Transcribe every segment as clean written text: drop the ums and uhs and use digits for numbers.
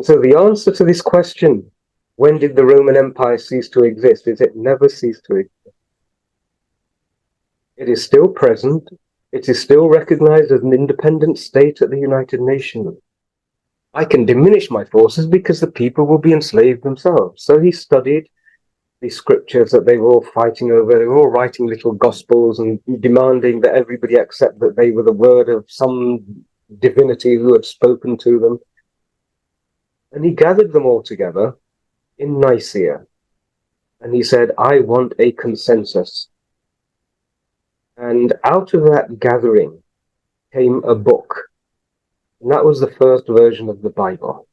So the answer to this question, when did the Roman Empire cease to exist, is it never ceased to exist. It is still present. It is still recognized as an independent state at the United Nations. I can diminish my forces because the people will be enslaved themselves. So he studied the scriptures that they were all fighting over. They were all writing little gospels and demanding that everybody accept that they were the word of some divinity who had spoken to them. And he gathered them all together in Nicaea. And he said, I want a consensus. And out of that gathering came a book. And that was the first version of the Bible.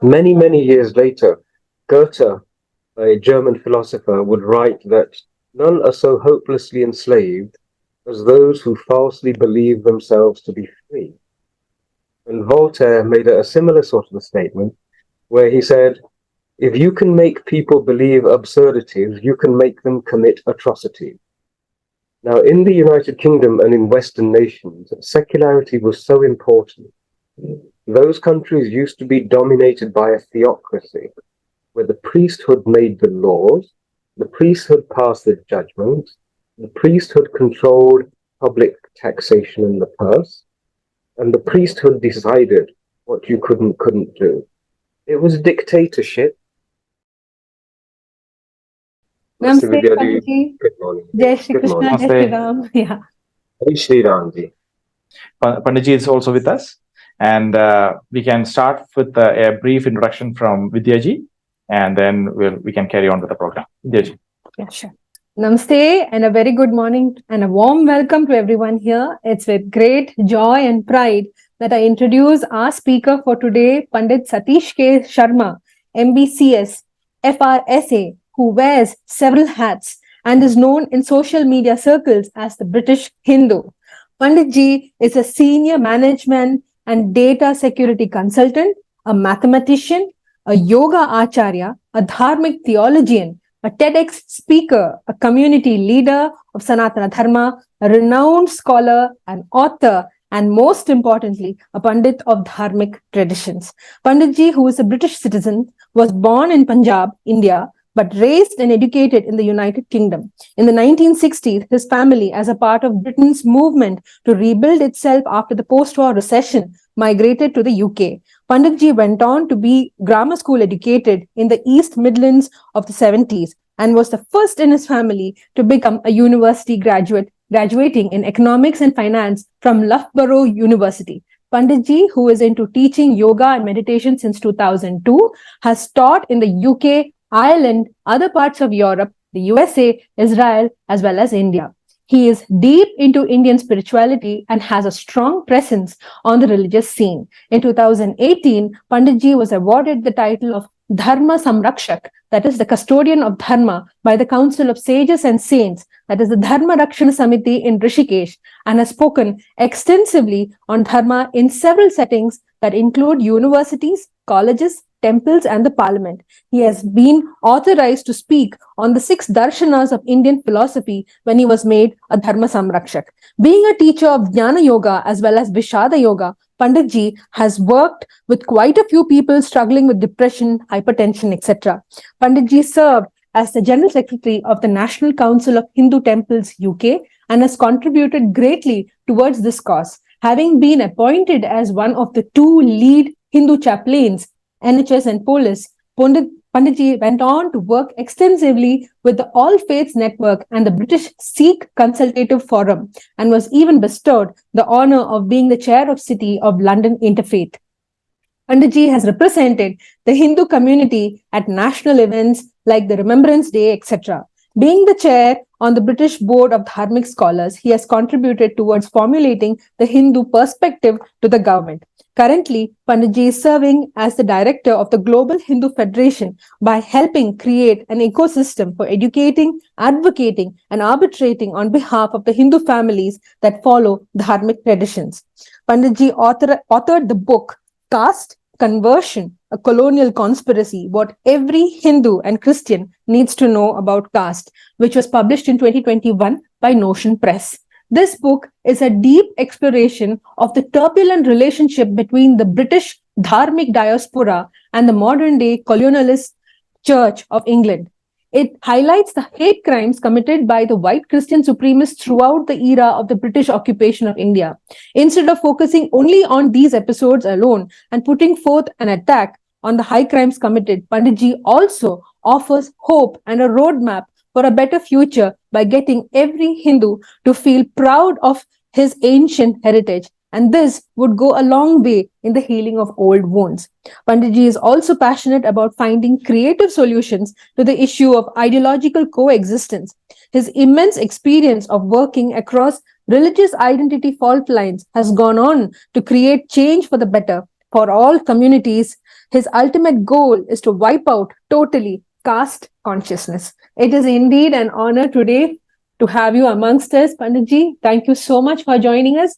Many, many years later, Goethe, a German philosopher, would write that none are so hopelessly enslaved as those who falsely believe themselves to be free. And Voltaire made a similar sort of a statement where he said, if you can make people believe absurdities, you can make them commit atrocities. Now, in the United Kingdom and in Western nations, secularity was so important. Those countries used to be dominated by a theocracy, where the priesthood made the laws, the priesthood passed the judgments, the priesthood controlled public taxation in the purse, and the priesthood decided what you could and couldn't do. It was dictatorship. Namaste, Vidya, Pandit. good morning. Jai Shri Good Krishna, morning. Jai Shri Ram. Yeah. Jai Shri Ramji. Pandit is also with us, and we can start with a brief introduction from Vidya ji, and then we can carry on with the program. Vidya ji. Yeah, sure. Namaste and a very good morning and a warm welcome to everyone here. It's with great joy and pride that I introduce our speaker for today, Pandit Satish K. Sharma, MBCS, FRSA, who wears several hats and is known in social media circles as the British Hindu. Pandit ji is a senior management and data security consultant, a mathematician, a yoga acharya, a dharmic theologian, a TEDx speaker, a community leader of Sanatana Dharma, a renowned scholar, an author, and most importantly, a Pandit of dharmic traditions. Pandit ji, who is a British citizen, was born in Punjab, India, but raised and educated in the United Kingdom. In the 1960s, his family, as a part of Britain's movement to rebuild itself after the post-war recession, migrated to the UK. Pandit ji went on to be grammar school educated in the East Midlands of the 70s and was the first in his family to become a university graduate, graduating in economics and finance from Loughborough University. Pandit ji, who is into teaching yoga and meditation since 2002, has taught in the UK, Ireland, other parts of Europe, the USA, Israel, as well as India. He is deep into Indian spirituality and has a strong presence on the religious scene. In 2018, Pandit ji was awarded the title of Dharma Samrakshak, that is the custodian of Dharma, by the Council of Sages and Saints, that is the Dharma Rakshana Samiti in Rishikesh, and has spoken extensively on Dharma in several settings that include universities, colleges, temples, and the parliament. He has been authorized to speak on the 6 darshanas of Indian philosophy when he was made a Dharma Samrakshak. Being a teacher of Jnana Yoga as well as Vishada Yoga, Pandit ji has worked with quite a few people struggling with depression, hypertension, etc. Pandit ji served as the General Secretary of the National Council of Hindu Temples UK and has contributed greatly towards this cause, having been appointed as one of the 2 lead Hindu chaplains, NHS and police. Pandit ji went on to work extensively with the All Faiths Network and the British Sikh Consultative Forum and was even bestowed the honour of being the chair of City of London Interfaith. Pandit ji has represented the Hindu community at national events like the Remembrance Day, etc. Being the chair on the British Board of Dharmic Scholars, he has contributed towards formulating the Hindu perspective to the government. Currently, Pandit ji is serving as the director of the Global Hindu Federation by helping create an ecosystem for educating, advocating, and arbitrating on behalf of the Hindu families that follow dharmic traditions. Pandit ji authored the book Caste, Conversion, a Colonial Conspiracy, What Every Hindu and Christian Needs to Know About Caste, which was published in 2021 by Notion Press. This book is a deep exploration of the turbulent relationship between the British dharmic diaspora and the modern-day colonialist Church of England. It highlights the hate crimes committed by the white Christian supremacists throughout the era of the British occupation of India. Instead of focusing only on these episodes alone and putting forth an attack on the high crimes committed, Panditji also offers hope and a roadmap for a better future by getting every Hindu to feel proud of his ancient heritage. And this would go a long way in the healing of old wounds. Panditji is also passionate about finding creative solutions to the issue of ideological coexistence. His immense experience of working across religious identity fault lines has gone on to create change for the better for all communities. His ultimate goal is to wipe out totally caste consciousness. It is indeed an honor today to have you amongst us, Panditji. Thank you so much for joining us.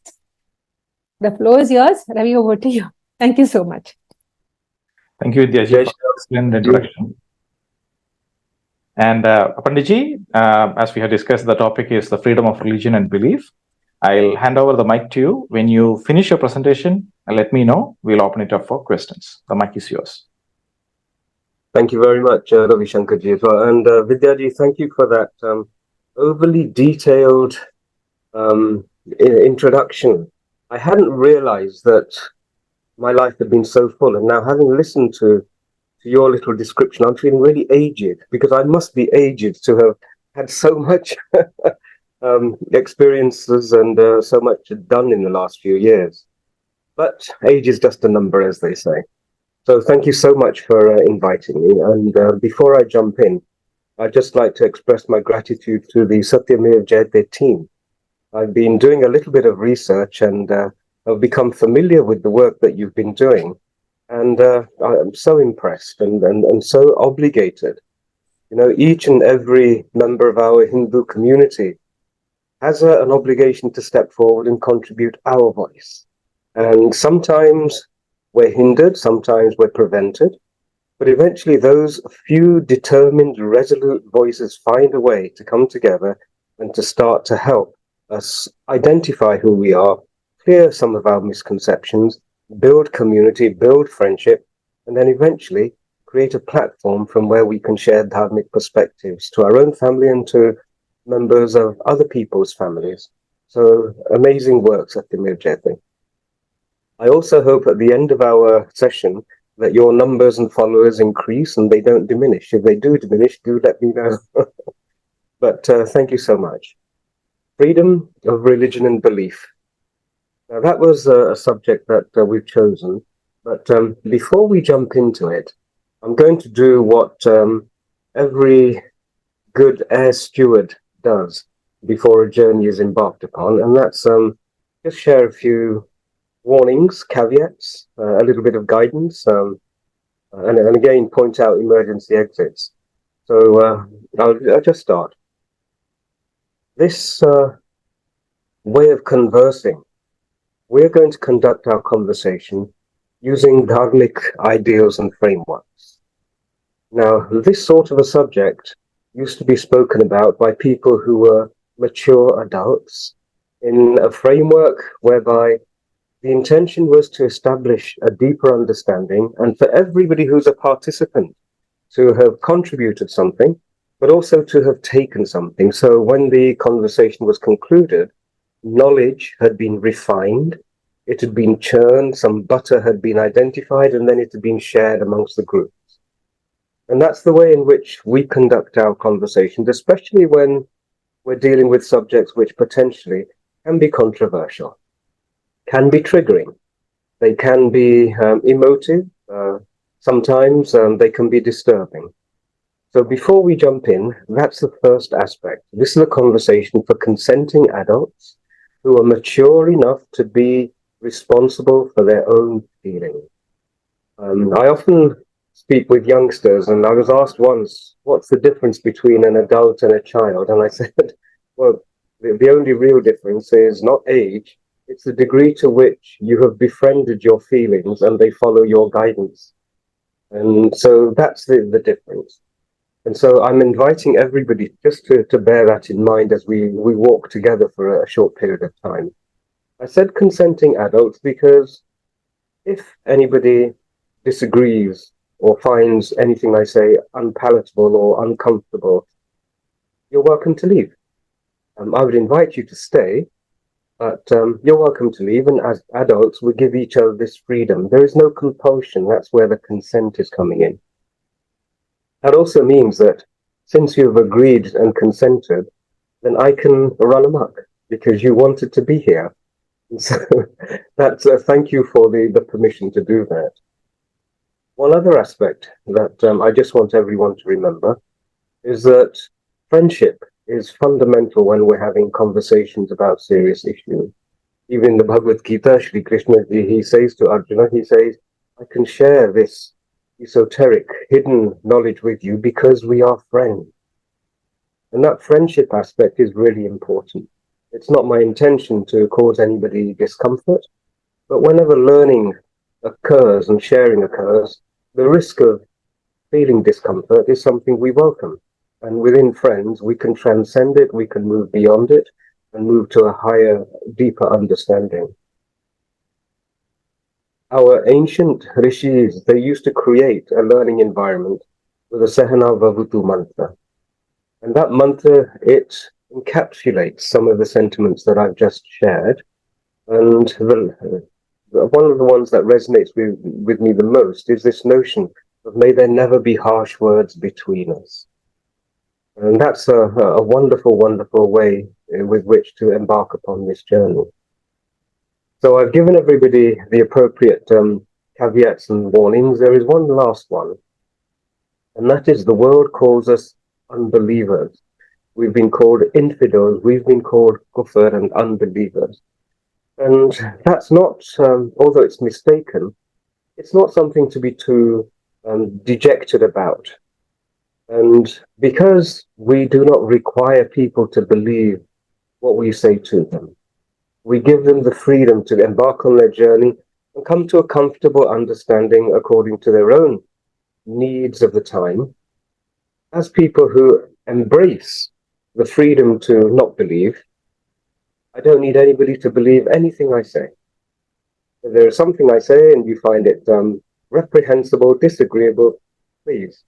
The floor is yours. Ravi, over to you. Thank you so much. Thank you, Vidya, for excellent introduction. And Panditji, as we have discussed, the topic is the freedom of religion and belief. I'll hand over the mic to you. When you finish your presentation, let me know. We'll open it up for questions. The mic is yours. Thank you very much, Ravishankar ji as well. And Vidya ji, thank you for that overly detailed introduction. I hadn't realized that my life had been so full, and now having listened to your little description, I'm feeling really aged, because I must be aged to have had so much experiences and so much done in the last few years. But age is just a number, as they say. So thank you so much for inviting me. And before I jump in, I'd just like to express my gratitude to the Satyameva Jayate team. I've been doing a little bit of research and I've become familiar with the work that you've been doing. And I'm so impressed and so obligated. You know, each and every member of our Hindu community has an obligation to step forward and contribute our voice. And sometimes we're hindered, sometimes we're prevented, but eventually those few determined, resolute voices find a way to come together and to start to help us identify who we are, clear some of our misconceptions, build community, build friendship, and then eventually create a platform from where we can share dharmic perspectives to our own family and to members of other people's families. So amazing work, Satyameva Jayate. I also hope at the end of our session that your numbers and followers increase and they don't diminish. If they do diminish, do let me know. But thank you so much. Freedom of religion and belief. Now that was a subject that we've chosen, but before we jump into it, I'm going to do what every good air steward does before a journey is embarked upon, and that's just share a few warnings, caveats, a little bit of guidance, and again point out emergency exits. So I'll just start. This way of conversing, we're going to conduct our conversation using dharmic ideals and frameworks. Now, this sort of a subject used to be spoken about by people who were mature adults in a framework whereby the intention was to establish a deeper understanding and for everybody who's a participant to have contributed something, but also to have taken something. So when the conversation was concluded, knowledge had been refined, it had been churned, some butter had been identified, and then it had been shared amongst the groups. And that's the way in which we conduct our conversations, especially when we're dealing with subjects which potentially can be controversial, can be triggering, they can be emotive, sometimes they can be disturbing. So before we jump in, that's the first aspect. This is a conversation for consenting adults who are mature enough to be responsible for their own feelings. I often speak with youngsters, and I was asked once, what's the difference between an adult and a child? And I said, well, the only real difference is not age, it's the degree to which you have befriended your feelings and they follow your guidance. And so that's the difference. And so I'm inviting everybody just to bear that in mind as we walk together for a short period of time. I said consenting adults because If anybody disagrees or finds anything I say unpalatable or uncomfortable, you're welcome to leave. I would invite you to stay, but you're welcome to leave. And as adults, we give each other this freedom. There is no compulsion. That's where the consent is coming in. That also means that since you've agreed and consented, then I can run amok because you wanted to be here. And so that's thank you for the permission to do that. One other aspect that I just want everyone to remember is that friendship is fundamental when we're having conversations about serious issues. Even in the Bhagavad Gita, Shri Krishna, he says to Arjuna, he says, I can share this esoteric, hidden knowledge with you because we are friends. And that friendship aspect is really important. It's not my intention to cause anybody discomfort, but whenever learning occurs and sharing occurs, the risk of feeling discomfort is something we welcome. And within friends, we can transcend it, we can move beyond it, and move to a higher, deeper understanding. Our ancient rishis, they used to create a learning environment with a Sahana Vavutu mantra. And that mantra, it encapsulates some of the sentiments that I've just shared. And one of the ones that resonates with me the most is this notion of may there never be harsh words between us. And that's a wonderful, wonderful way with which to embark upon this journey. So I've given everybody the appropriate caveats and warnings. There is one last one, and that is the world calls us unbelievers. We've been called infidels, we've been called kufr and unbelievers. And that's not, although it's mistaken, it's not something to be too dejected about. And because we do not require people to believe what we say to them, we give them the freedom to embark on their journey and come to a comfortable understanding according to their own needs of the time. As people who embrace the freedom to not believe, I don't need anybody to believe anything I say. If there is something I say and you find it reprehensible, disagreeable, please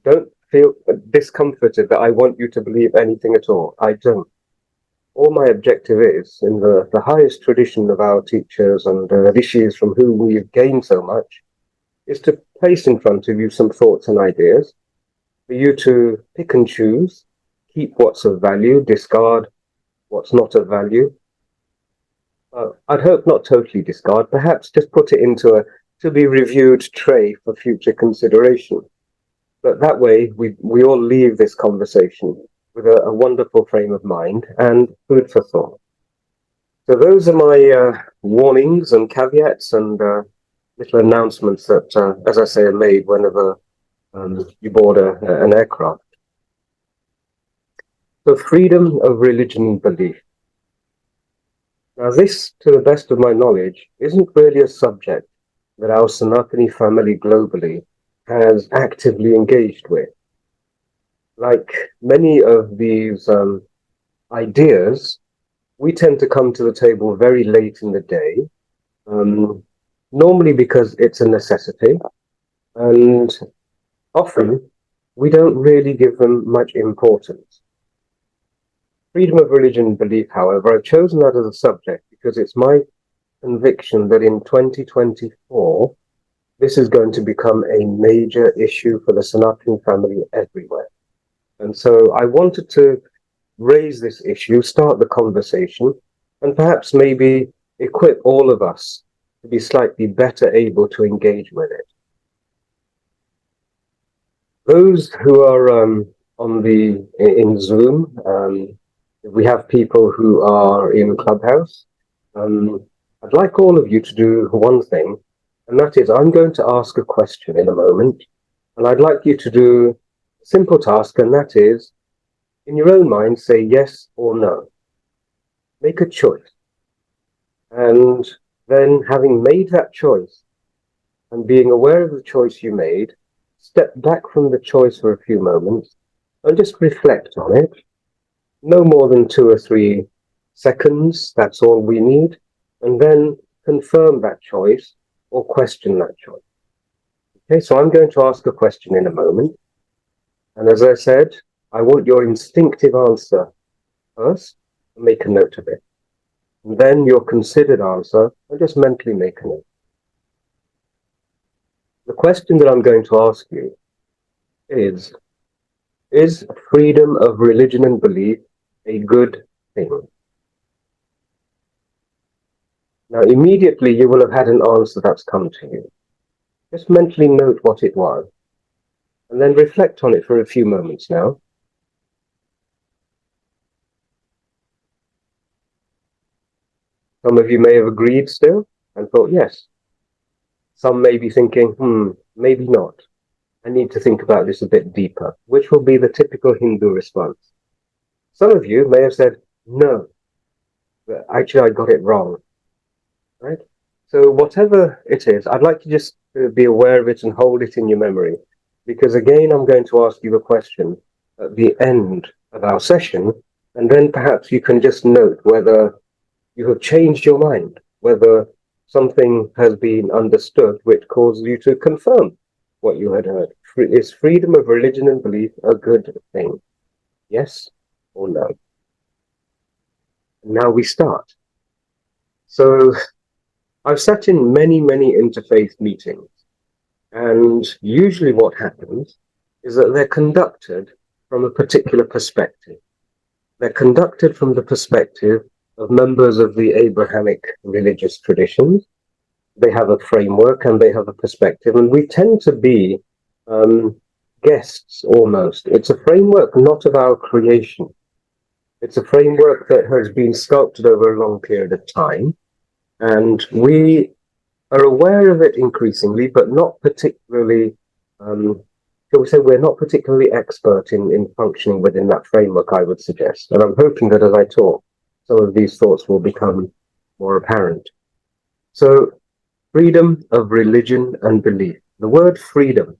don't feel discomforted that I want you to believe anything at all. I don't. All my objective is, in the highest tradition of our teachers and rishis from whom we've gained so much, is to place in front of you some thoughts and ideas, for you to pick and choose, keep what's of value, discard what's not of value. I'd hope not totally discard, perhaps just put it into a to be reviewed tray for future consideration. But that way, we all leave this conversation with a wonderful frame of mind and food for thought. So those are my warnings and caveats and little announcements that, as I say, are made whenever you board an aircraft. So freedom of religion and belief. Now this, to the best of my knowledge, isn't really a subject that our Sanatani family globally has actively engaged with. Like many of these ideas, we tend to come to the table very late in the day, normally because it's a necessity, and often we don't really give them much importance. Freedom of religion and belief, however, I've chosen that as a subject because it's my conviction that in 2024, this is going to become a major issue for the Sanatani family everywhere. And so I wanted to raise this issue, start the conversation, and perhaps maybe equip all of us to be slightly better able to engage with it. Those who are in Zoom, we have people who are in Clubhouse. I'd like all of you to do one thing, and that is I'm going to ask a question in a moment, and I'd like you to do a simple task, and that is, in your own mind, say yes or no. Make a choice. And then having made that choice, and being aware of the choice you made, step back from the choice for a few moments, and just reflect on it. No more than 2 or 3 seconds, that's all we need, and then confirm that choice or question that choice. Okay, so I'm going to ask a question in a moment. And as I said, I want your instinctive answer first, and make a note of it. And then your considered answer, and just mentally make a note. The question that I'm going to ask you is freedom of religion and belief a good thing? Now, immediately you will have had an answer that's come to you. Just mentally note what it was, and then reflect on it for a few moments now. Some of you may have agreed still and thought yes. Some may be thinking, maybe not. I need to think about this a bit deeper, which will be the typical Hindu response. Some of you may have said, no, but actually I got it wrong, right? So whatever it is, I'd like to just be aware of it and hold it in your memory, because again, I'm going to ask you a question at the end of our session, and then perhaps you can just note whether you have changed your mind, whether something has been understood which causes you to confirm what you had heard. Is freedom of religion and belief a good thing? Yes or no? Now we start. So I've sat in many, many interfaith meetings, and usually what happens is that they're conducted from a particular perspective. They're conducted from the perspective of members of the Abrahamic religious traditions. They have a framework and they have a perspective, and we tend to be guests almost. It's a framework not of our creation. It's a framework that has been sculpted over a long period of time, and we are aware of it increasingly, but not particularly, shall we say, we're not particularly expert in functioning within that framework, I would suggest. And I'm hoping that as I talk, some of these thoughts will become more apparent. So, freedom of religion and belief. The word freedom,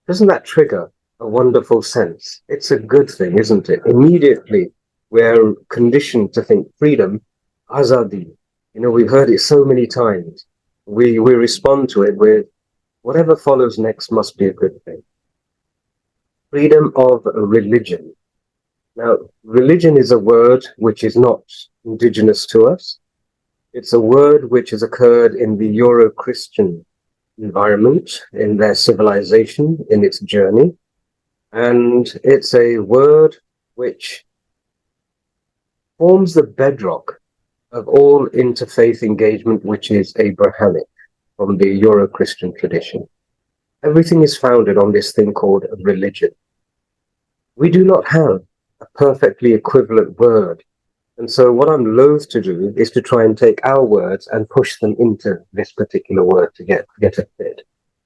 doesn't that trigger a wonderful sense? It's a good thing, isn't it? Immediately, we're conditioned to think freedom, azadi. You know, we've heard it so many times. We respond to it with whatever follows next must be a good thing. Freedom of religion. Now, religion is a word which is not indigenous to us. It's a word which has occurred in the Euro-Christian environment, in their civilization, in its journey. And it's a word which forms the bedrock of all interfaith engagement which is Abrahamic from the Euro-Christian tradition. Everything is founded on this thing called religion. We do not have a perfectly equivalent word. And so what I'm loath to do is to try and take our words and push them into this particular word to get a fit.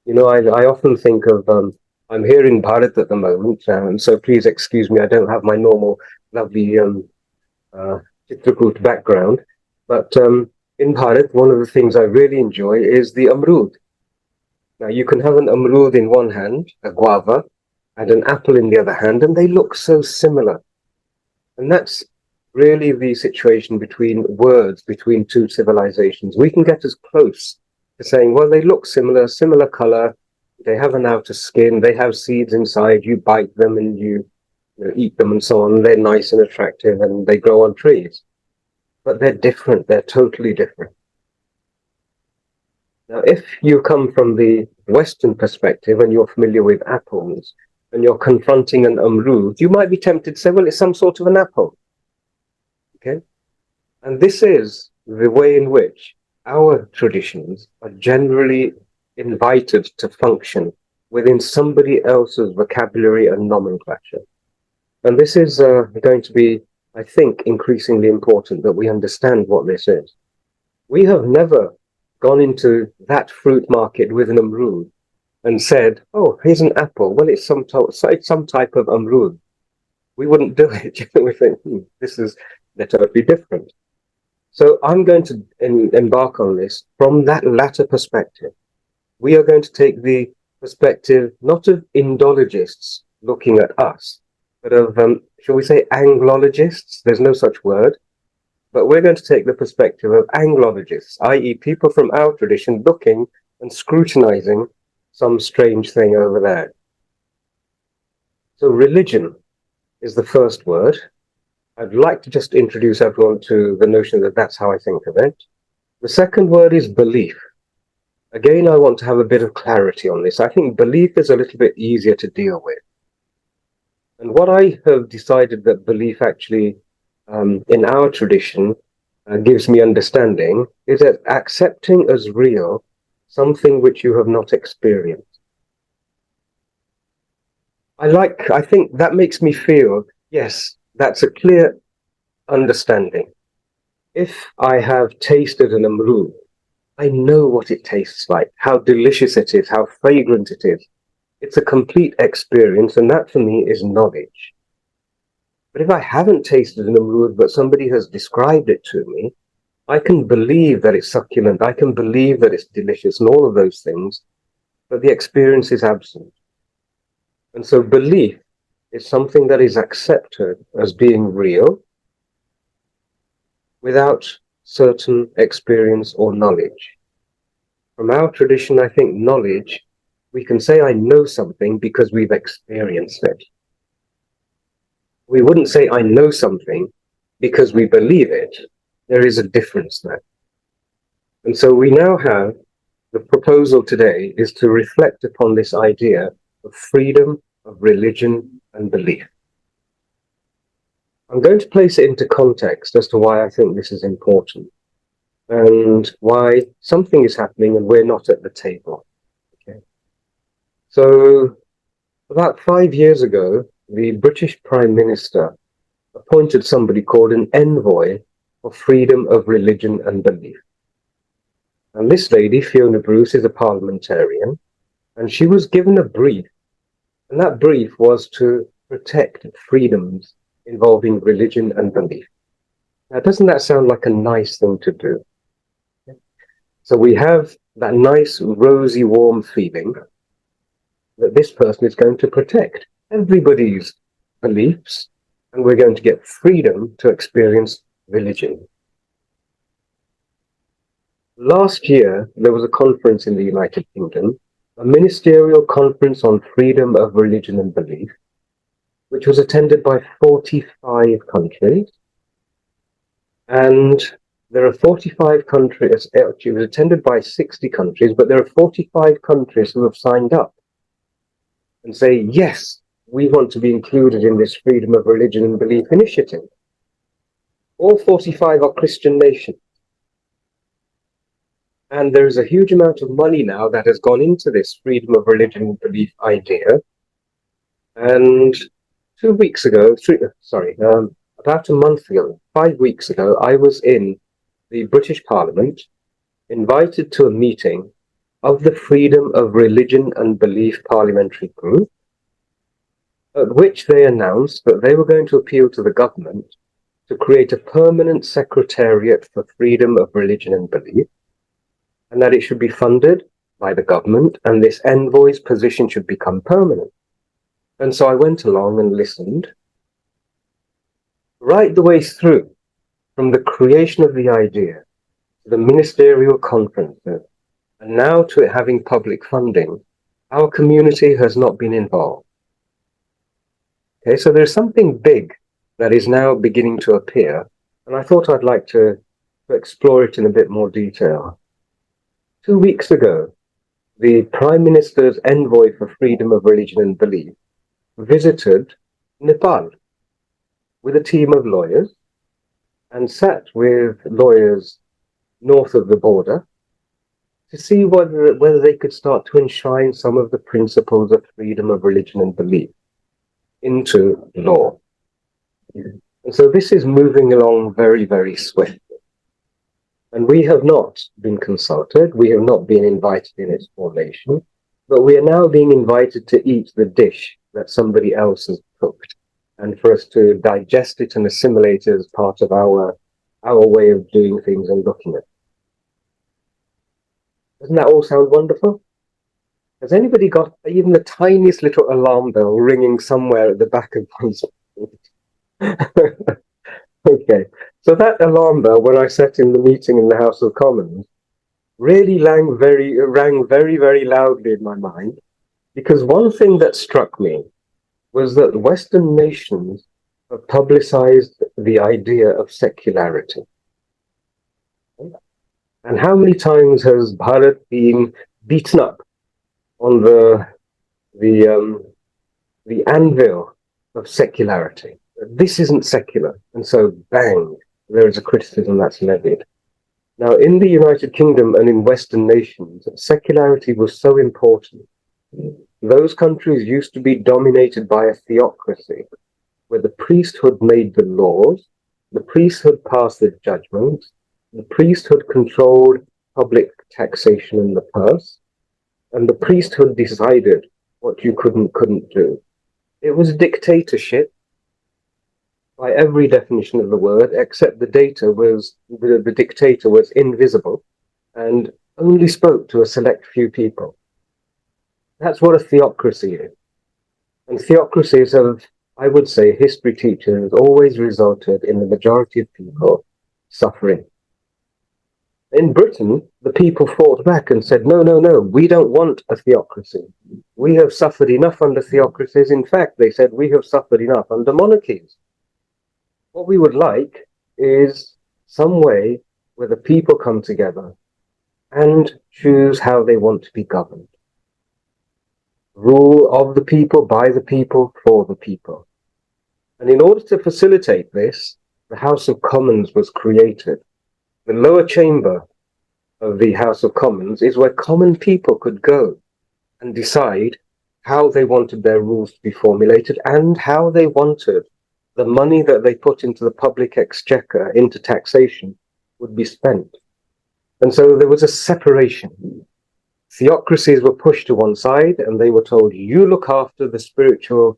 You know, I often think of, I'm here in Bharat at the moment, so please excuse me, I don't have my normal lovely Chitrakoot background. But in Bharat, one of the things I really enjoy is the amrud. Now, you can have an amrud in one hand, a guava, and an apple in the other hand, and they look so similar. And that's really the situation between words, between two civilizations. We can get as close to saying, well, they look similar color, they have an outer skin, they have seeds inside, you bite them and you eat them and so on, they're nice and attractive and they grow on trees. But they're different, they're totally different. Now, if you come from the Western perspective and you're familiar with apples, and you're confronting an amrud, you might be tempted to say, well, it's some sort of an apple. Okay? And this is the way in which our traditions are generally invited to function within somebody else's vocabulary and nomenclature. And this is going to be, I think, increasingly important that we understand what this is. We have never gone into that fruit market with an amrud and said, oh, here's an apple. Well, it's some type of amrud. We wouldn't do it. We think, they're totally different. So I'm going to embark on this from that latter perspective. We are going to take the perspective not of Indologists looking at us, but of, shall we say, Anglologists. There's no such word. But we're going to take the perspective of Anglologists, i.e. people from our tradition looking and scrutinizing some strange thing over there. So religion is the first word. I'd like to just introduce everyone to the notion that that's how I think of it. The second word is belief. Again, I want to have a bit of clarity on this. I think belief is a little bit easier to deal with. And what I have decided that belief actually, in our tradition, gives me understanding is that accepting as real something which you have not experienced. I think that makes me feel, yes, that's a clear understanding. If I have tasted an amrood, I know what it tastes like, how delicious it is, how fragrant it is. It's a complete experience, and that for me is knowledge. But if I haven't tasted an amrood, but somebody has described it to me, I can believe that it's succulent, I can believe that it's delicious, and all of those things, but the experience is absent. And so belief is something that is accepted as being real without certain experience or knowledge. From our tradition, I think knowledge, we can say I know something because we've experienced it. We wouldn't say I know something because we believe it. There is a difference there. And so we now have, the proposal today is to reflect upon this idea of freedom of religion and belief. I'm going to place it into context as to why I think this is important and why something is happening and we're not at the table. Okay. So about 5 years ago, the British Prime Minister appointed somebody called an envoy for freedom of religion and belief. And this lady, Fiona Bruce, is a parliamentarian, and she was given a brief, and that brief was to protect freedoms involving religion and belief. Now, doesn't that sound like a nice thing to do? So we have that nice, rosy, warm feeling that this person is going to protect everybody's beliefs, and we're going to get freedom to experience religion. Last year, there was a conference in the United Kingdom, a ministerial conference on freedom of religion and belief, which was attended by 45 countries. And there are 45 countries, actually it was attended by 60 countries, but there are 45 countries who have signed up and say, yes, we want to be included in this freedom of religion and belief initiative. All 45 are Christian nations. And there is a huge amount of money now that has gone into this freedom of religion and belief idea. And 2 weeks ago, about a month ago, 5 weeks ago, I was in the British Parliament, invited to a meeting of the Freedom of Religion and Belief Parliamentary Group, at which they announced that they were going to appeal to the government to create a permanent secretariat for freedom of religion and belief, and that it should be funded by the government, and this envoy's position should become permanent. And so I went along and listened right the way through, from the creation of the idea, to the ministerial conferences, and now to it having public funding. Our community has not been involved. Okay, so there's something big that is now beginning to appear, and I thought I'd like to explore it in a bit more detail. 2 weeks ago, the Prime Minister's envoy for freedom of religion and belief visited Nepal with a team of lawyers and sat with lawyers north of the border to see whether they could start to enshrine some of the principles of freedom of religion and belief into law. And so this is moving along very, very swiftly. And we have not been consulted, we have not been invited in its formation, but we are now being invited to eat the dish that somebody else has cooked, and for us to digest it and assimilate it as part of our way of doing things and looking at it. Doesn't that all sound wonderful? Has anybody got even the tiniest little alarm bell ringing somewhere at the back of one's mind? Okay, so that alarm bell, when I sat in the meeting in the House of Commons, really rang very, very loudly in my mind, because one thing that struck me was that Western nations have publicized the idea of secularity. And how many times has Bharat been beaten up on the anvil of secularity? This isn't secular, and so bang, there is a criticism that's levied. Now, in the United Kingdom and in Western nations, secularity was so important. Those countries used to be dominated by a theocracy, where the priesthood made the laws, the priesthood passed the judgments, the priesthood controlled public taxation in the purse, and the priesthood decided what you couldn't do. It was a dictatorship by every definition of the word, except the dictator was invisible and only spoke to a select few people. That's what a theocracy is. And theocracies have, I would say, history teachers always resulted in the majority of people suffering. In Britain, the people fought back and said, no, we don't want a theocracy. We have suffered enough under theocracies. In fact, they said, we have suffered enough under monarchies. What we would like is some way where the people come together and choose how they want to be governed. Rule of the people, by the people, for the people. And in order to facilitate this, the House of Commons was created. The lower chamber of the House of Commons is where common people could go and decide how they wanted their rules to be formulated and how they wanted the money that they put into the public exchequer, into taxation, would be spent. And so there was a separation. Theocracies were pushed to one side and they were told, you look after the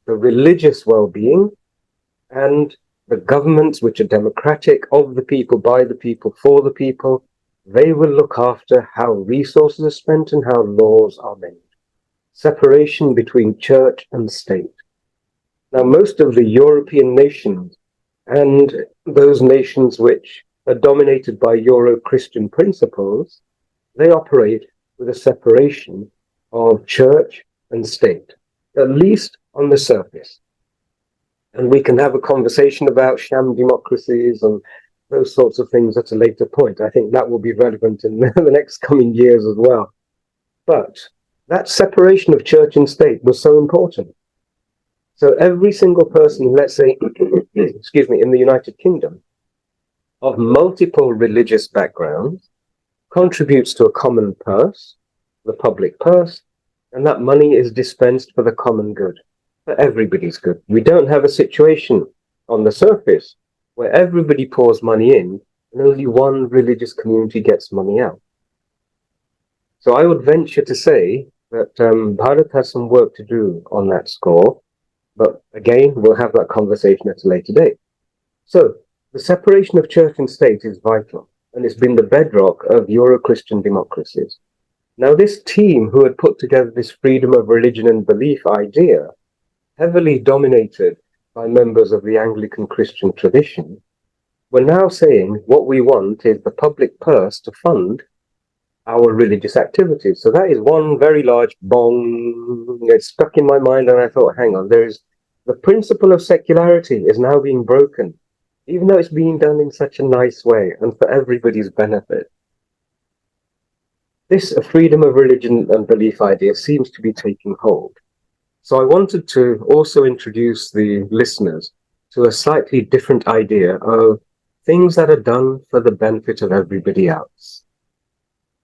religious well-being, and the governments, which are democratic, of the people, by the people, for the people, they will look after how resources are spent and how laws are made. Separation between church and state. Now, most of the European nations and those nations which are dominated by Euro-Christian principles, they operate with a separation of church and state, at least on the surface. And we can have a conversation about sham democracies and those sorts of things at a later point. I think that will be relevant in the next coming years as well. But that separation of church and state was so important. So every single person, let's say, excuse me, in the United Kingdom, of multiple religious backgrounds, contributes to a common purse, the public purse, and that money is dispensed for the common good, for everybody's good. We don't have a situation on the surface where everybody pours money in and only one religious community gets money out. So I would venture to say that Bharat has some work to do on that score, but again, we'll have that conversation at a later date. So the separation of church and state is vital, and it's been the bedrock of Euro-Christian democracies. Now, this team who had put together this freedom of religion and belief idea, heavily dominated by members of the Anglican Christian tradition, were now saying what we want is the public purse to fund our religious activities. So that is one very large bong. It stuck in my mind, and I thought, hang on, the principle of secularity is now being broken, even though it's being done in such a nice way and for everybody's benefit. This freedom of religion and belief idea seems to be taking hold. So I wanted to also introduce the listeners to a slightly different idea of things that are done for the benefit of everybody else.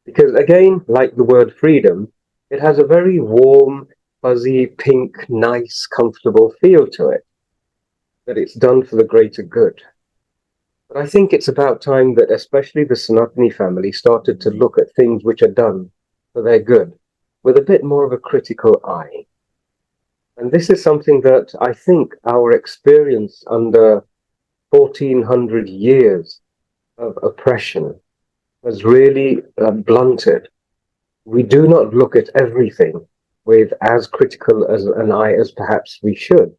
Because again, like the word freedom, it has a very warm, fuzzy, pink, nice, comfortable feel to it, that it's done for the greater good. But I think it's about time that especially the Sanatani family started to look at things which are done for their good with a bit more of a critical eye. And this is something that I think our experience under 1400 years of oppression has really blunted. We do not look at everything with as critical as an eye as perhaps we should.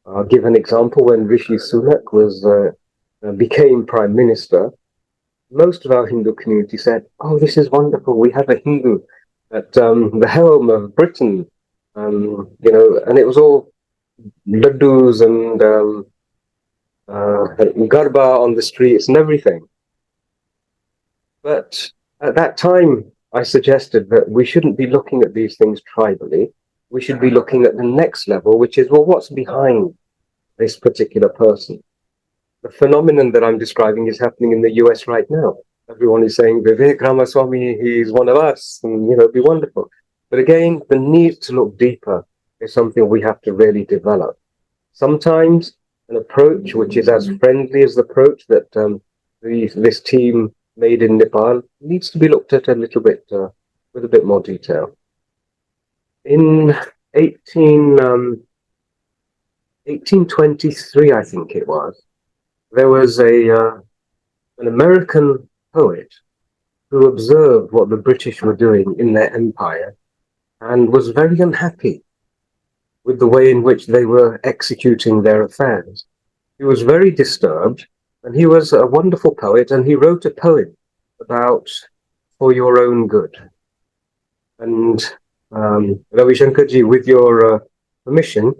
I'll give an example. When Rishi Sunak became Prime Minister, most of our Hindu community said, "Oh, this is wonderful. We have a Hindu at the helm of Britain." And it was all laddus and garba on the streets and everything. But at that time, I suggested that we shouldn't be looking at these things tribally. We should be looking at the next level, which is, well, what's behind this particular person? The phenomenon that I'm describing is happening in the US right now. Everyone is saying, Vivek Ramaswamy, he's one of us, and, it'd be wonderful. But again, the need to look deeper is something we have to really develop. Sometimes an approach which is as friendly as the approach that this team made in Nepal needs to be looked at a little bit with a bit more detail. In 1823, I think it was, there was an American poet who observed what the British were doing in their empire and was very unhappy with the way in which they were executing their affairs. He was very disturbed, and he was a wonderful poet, and he wrote a poem about "For Your Own Good." And Ravishankarji, with your permission,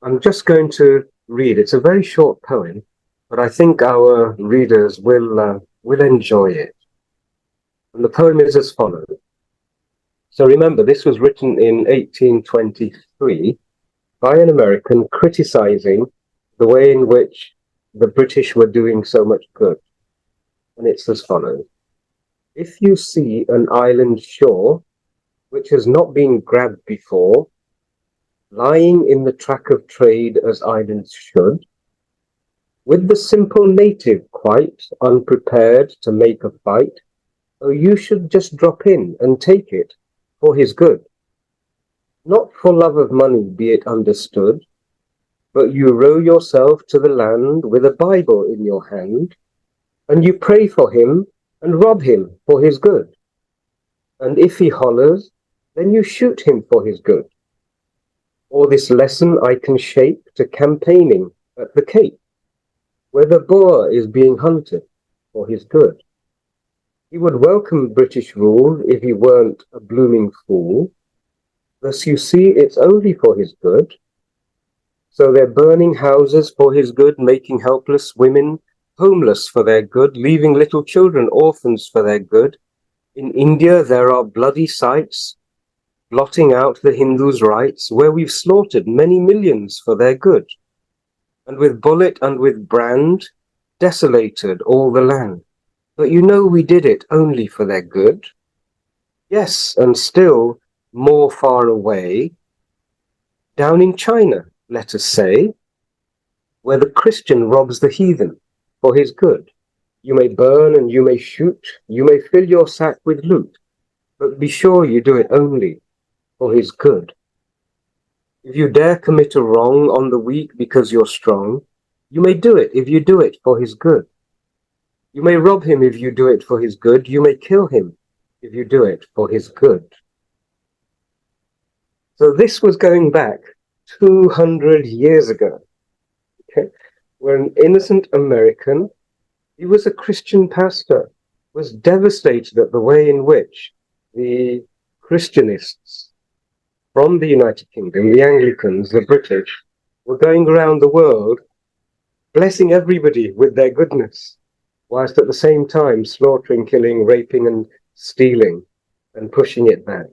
I'm just going to read. It's a very short poem, but I think our readers will enjoy it. And the poem is as follows. So remember, this was written in 1823 by an American criticizing the way in which the British were doing so much good. And it's as follows. If you see an island shore which has not been grabbed before, lying in the track of trade as islands should, with the simple native quite unprepared to make a fight, oh, you should just drop in and take it for his good. Not for love of money, be it understood, but you row yourself to the land with a Bible in your hand, and you pray for him and rob him for his good. And if he hollers, then you shoot him for his good. Or this lesson I can shape to campaigning at the Cape, where the Boer is being hunted for his good. He would welcome British rule if he weren't a blooming fool. Thus you see it's only for his good. So they're burning houses for his good, making helpless women homeless for their good, leaving little children orphans for their good. In India there are bloody sites, blotting out the Hindus' rights, where we've slaughtered many millions for their good. And with bullet and with brand, desolated all the land. But we did it only for their good. Yes, and still more far away, down in China, let us say, where the Christian robs the heathen for his good. You may burn and you may shoot, you may fill your sack with loot, but be sure you do it only for his good. If you dare commit a wrong on the weak because you're strong, you may do it if you do it for his good. You may rob him if you do it for his good. You may kill him if you do it for his good. So this was going back 200 years ago, okay, where an innocent American, he was a Christian pastor, was devastated at the way in which the Christianists from the United Kingdom, the Anglicans, the British, were going around the world blessing everybody with their goodness, whilst at the same time slaughtering, killing, raping, and stealing, and pushing it back.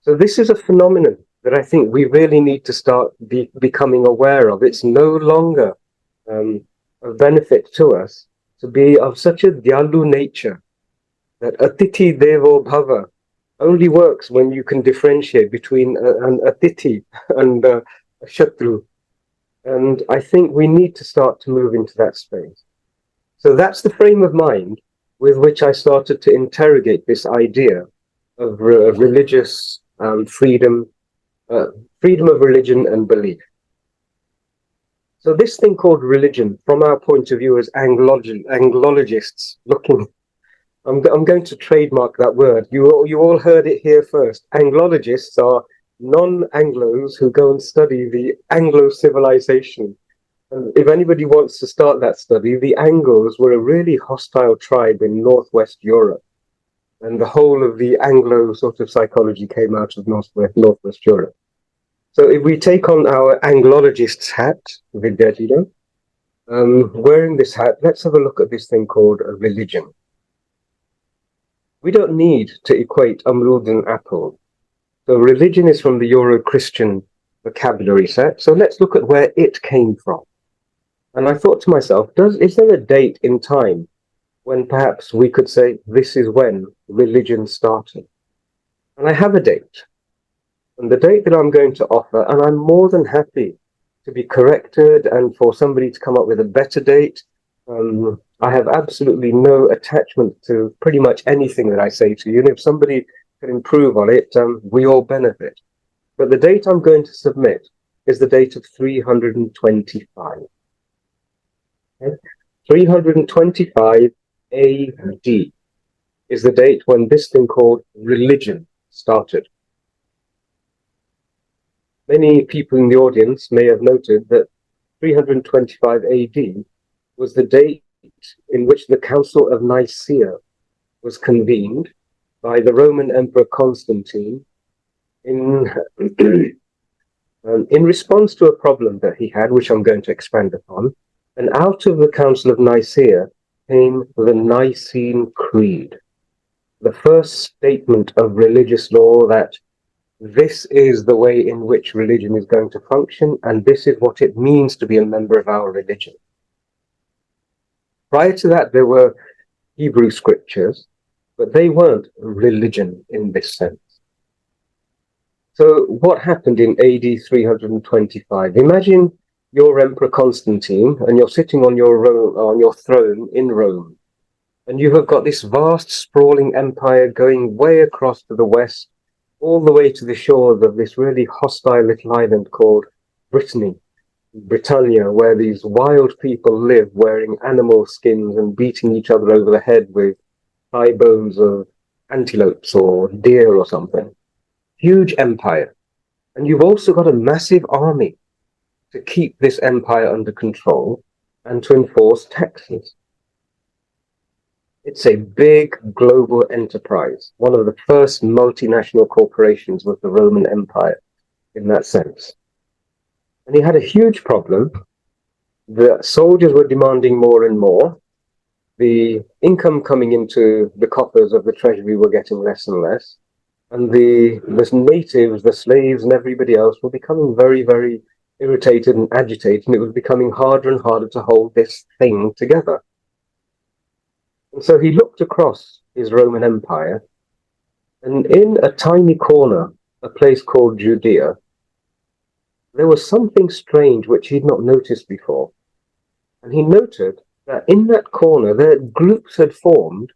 So this is a phenomenon that I think we really need to start becoming aware of. It's no longer of benefit to us to be of such a Dyalu nature that Atithi Devo Bhava only works when you can differentiate between an Atithi and a Shatru. And I think we need to start to move into that space. So that's the frame of mind with which I started to interrogate this idea of religious freedom, freedom of religion and belief. So this thing called religion, from our point of view as Anglologists, looking, I'm going to trademark that word. You all heard it here first. Anglologists are non-Anglos who go and study the Anglo civilization And if anybody wants to start that study, the Angles were a really hostile tribe in northwest Europe. And the whole of the Anglo sort of psychology came out of northwest Europe. So if we take on our Anglologist's hat, Vidya, wearing this hat, let's have a look at this thing called a religion. We don't need to equate Amrud and apple. So religion is from the Euro-Christian vocabulary set. So let's look at where it came from. And I thought to myself, is there a date in time when perhaps we could say this is when religion started? And I have a date. And the date that I'm going to offer, and I'm more than happy to be corrected and for somebody to come up with a better date. I have absolutely no attachment to pretty much anything that I say to you. And if somebody can improve on it, we all benefit. But the date I'm going to submit is the date of 325. Okay? 325 AD is the date when this thing called religion started. Many people in the audience may have noted that 325 AD was the date in which the Council of Nicaea was convened by the Roman Emperor Constantine in response to a problem that he had, which I'm going to expand upon. And out of the Council of Nicaea came the Nicene Creed, the first statement of religious law that this is the way in which religion is going to function, and this is what it means to be a member of our religion. Prior to that, there were Hebrew scriptures, but they weren't religion in this sense. So what happened in AD 325? Imagine you're Emperor Constantine and you're sitting on your throne in Rome, and you have got this vast sprawling empire going way across to the west, all the way to the shores of this really hostile little island called Britannia, where these wild people live wearing animal skins and beating each other over the head with thigh bones of antelopes or deer or something. Huge empire. And you've also got a massive army to keep this empire under control and to enforce taxes. It's a big global enterprise. One of the first multinational corporations was the Roman Empire in that sense. And he had a huge problem. The soldiers were demanding more and more. The income coming into the coffers of the treasury were getting less and less. And the natives, the slaves and everybody else were becoming very, very irritated and agitated. And it was becoming harder and harder to hold this thing together. And so he looked across his Roman Empire, and in a tiny corner, a place called Judea, there was something strange which he'd not noticed before. And he noted that in that corner, there groups had formed,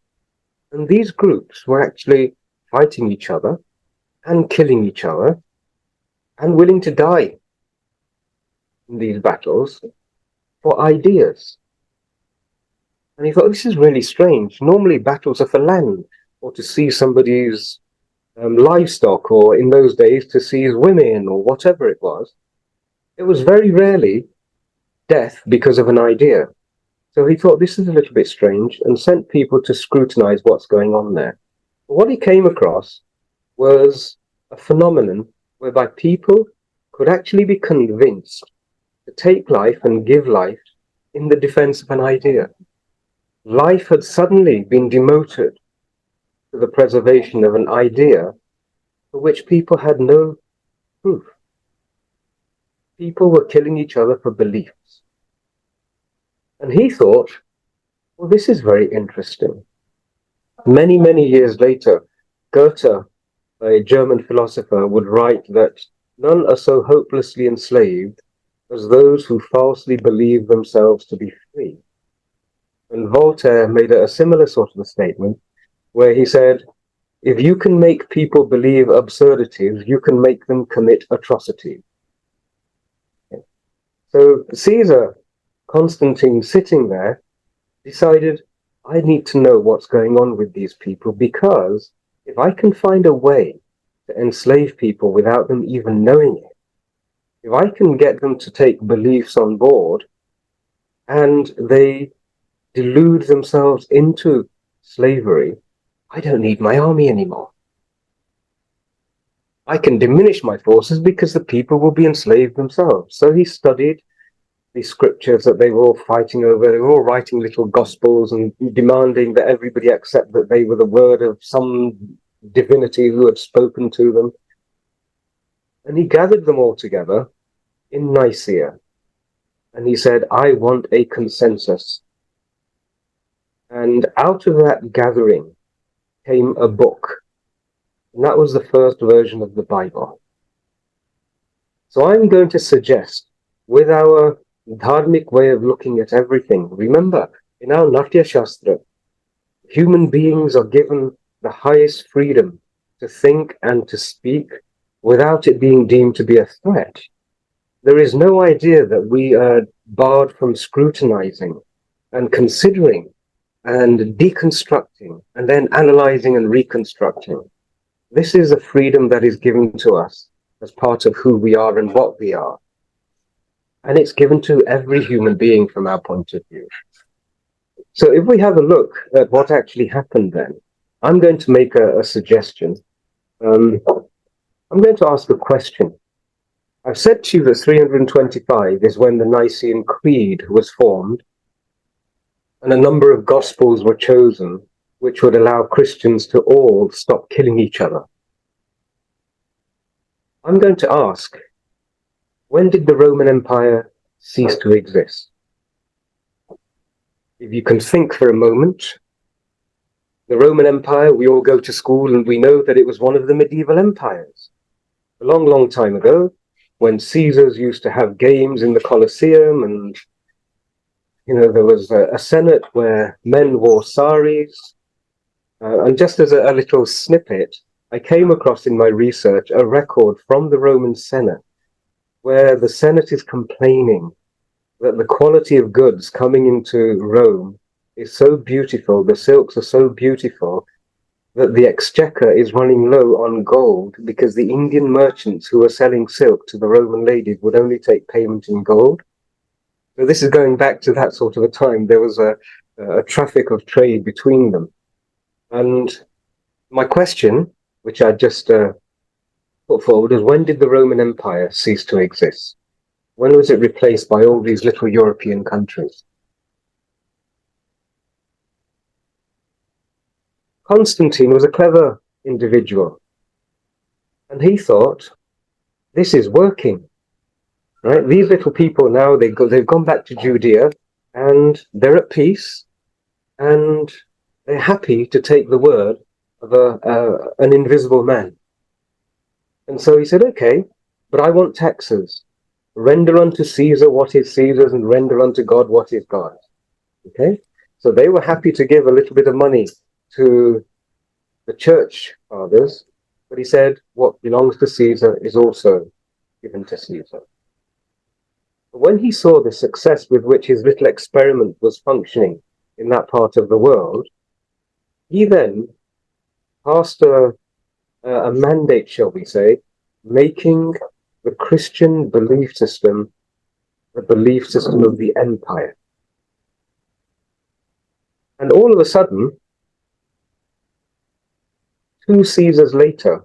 and these groups were actually fighting each other and killing each other and willing to die in these battles for ideas. And he thought, this is really strange. Normally battles are for land or to seize somebody's livestock, or in those days to seize women or whatever it was. It was very rarely death because of an idea. So he thought, this is a little bit strange, and sent people to scrutinize what's going on there. But what he came across was a phenomenon whereby people could actually be convinced to take life and give life in the defense of an idea. Life had suddenly been demoted to the preservation of an idea for which people had no proof. People were killing each other for beliefs. And he thought, well, this is very interesting. Many, many years later, Goethe, a German philosopher, would write that none are so hopelessly enslaved as those who falsely believe themselves to be free. And Voltaire made a similar sort of a statement where he said, if you can make people believe absurdities, you can make them commit atrocities. Okay. So Caesar, Constantine, sitting there, decided, I need to know what's going on with these people, because if I can find a way to enslave people without them even knowing it, if I can get them to take beliefs on board and they delude themselves into slavery. I don't need my army anymore. I can diminish my forces because the people will be enslaved themselves. So he studied the scriptures that they were all fighting over. They were all writing little gospels and demanding that everybody accept that they were the word of some divinity who had spoken to them. And he gathered them all together in Nicaea. And he said, I want a consensus. And out of that gathering came a book. And that was the first version of the Bible. So I'm going to suggest, with our dharmic way of looking at everything, remember, in our Natya Shastra, human beings are given the highest freedom to think and to speak without it being deemed to be a threat. There is no idea that we are barred from scrutinizing and considering and deconstructing and then analyzing and reconstructing. This is a freedom that is given to us as part of who we are and what we are. And it's given to every human being from our point of view. So if we have a look at what actually happened then, I'm going to make a suggestion. I'm going to ask a question. I've said to you that 325 is when the Nicene Creed was formed, and a number of gospels were chosen, which would allow Christians to all stop killing each other. I'm going to ask, when did the Roman Empire cease to exist? If you can think for a moment, the Roman Empire, we all go to school and we know that it was one of the medieval empires. A long, long time ago, when Caesars used to have games in the Colosseum, and there was a senate where men wore saris. And just as a little snippet, I came across in my research a record from the Roman Senate where the Senate is complaining that the quality of goods coming into Rome is so beautiful, the silks are so beautiful, that the exchequer is running low on gold because the Indian merchants who were selling silk to the Roman ladies would only take payment in gold. So this is going back to that sort of a time. There was a traffic of trade between them. And my question, which I just put forward, is when did the Roman Empire cease to exist? When was it replaced by all these little European countries? Constantine was a clever individual, and he thought, this is working, right? These little people now, they've gone back to Judea, and they're at peace, and they're happy to take the word of an invisible man. And so he said, okay, but I want taxes. Render unto Caesar what is Caesar's, and render unto God what is God's. Okay? So they were happy to give a little bit of money to the church fathers, but he said, what belongs to Caesar is also given to Caesar. But when he saw the success with which his little experiment was functioning in that part of the world, he then passed a mandate, shall we say, making the Christian belief system the belief system of the empire. And all of a sudden, 2 Caesars later,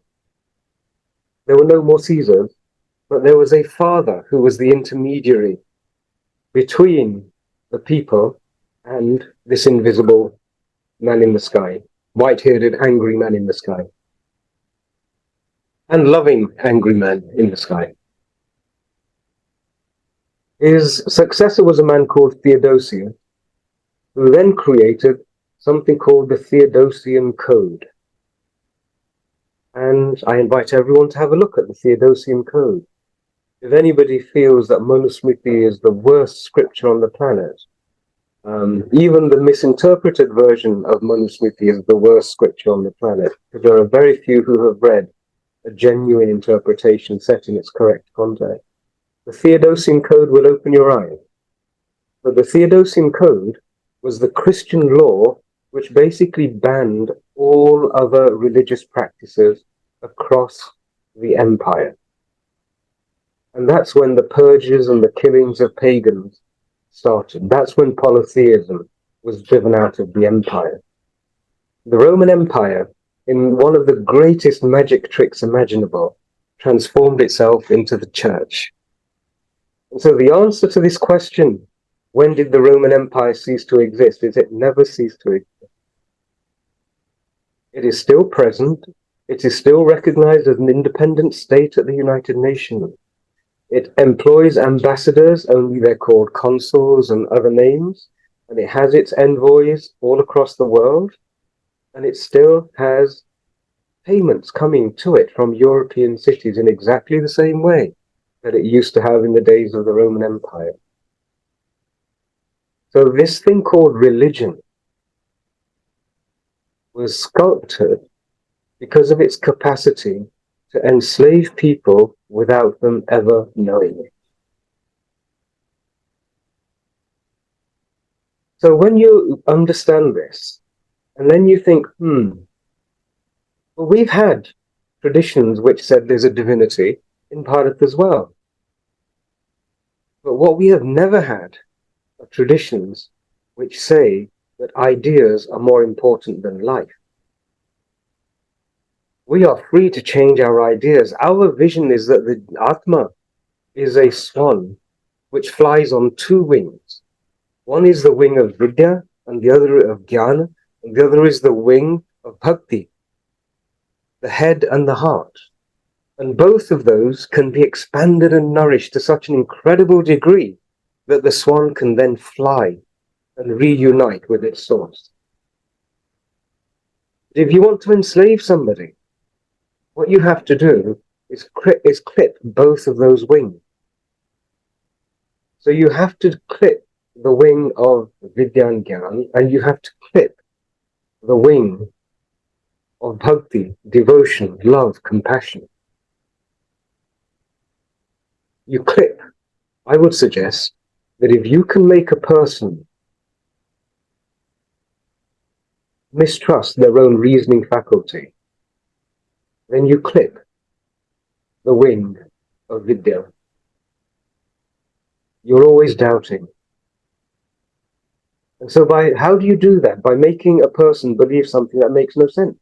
there were no more Caesars, but there was a father who was the intermediary between the people and this invisible man in the sky, white-haired, angry man in the sky, and loving angry man in the sky. His successor was a man called Theodosius, who then created something called the Theodosian Code. And I invite everyone to have a look at the Theodosian Code. If anybody feels that Manusmriti is the worst scripture on the planet, even the misinterpreted version of Manusmriti is the worst scripture on the planet, because there are very few who have read a genuine interpretation set in its correct context. The Theodosian Code will open your eyes. But the Theodosian Code was the Christian law which basically banned all other religious practices across the empire. And that's when the purges and the killings of pagans started. That's when polytheism was driven out of the empire. The Roman Empire, in one of the greatest magic tricks imaginable, transformed itself into the church. And so the answer to this question, when did the Roman Empire cease to exist, is it never ceased to exist. It is still present. It is still recognized as an independent state at the United Nations. It employs ambassadors, only they're called consuls and other names, and it has its envoys all across the world, and it still has payments coming to it from European cities in exactly the same way that it used to have in the days of the Roman Empire. So this thing called religion was sculpted because of its capacity to enslave people without them ever knowing it. So when you understand this, and then you think, well, we've had traditions which said there's a divinity in Bharat as well. But what we have never had are traditions which say that ideas are more important than life. We are free to change our ideas. Our vision is that the Atma is a swan which flies on two wings. One is the wing of Vidya and the other of Jnana, and the other is the wing of Bhakti, the head and the heart. And both of those can be expanded and nourished to such an incredible degree that the swan can then fly and reunite with its source. If you want to enslave somebody, what you have to do is clip both of those wings. So you have to clip the wing of Vidya and Gyan, and you have to clip the wing of bhakti, devotion, love, compassion. You clip. I would suggest that if you can make a person mistrust their own reasoning faculty, then you clip the wing of Vidya. You're always doubting. And so how do you do that? By making a person believe something that makes no sense.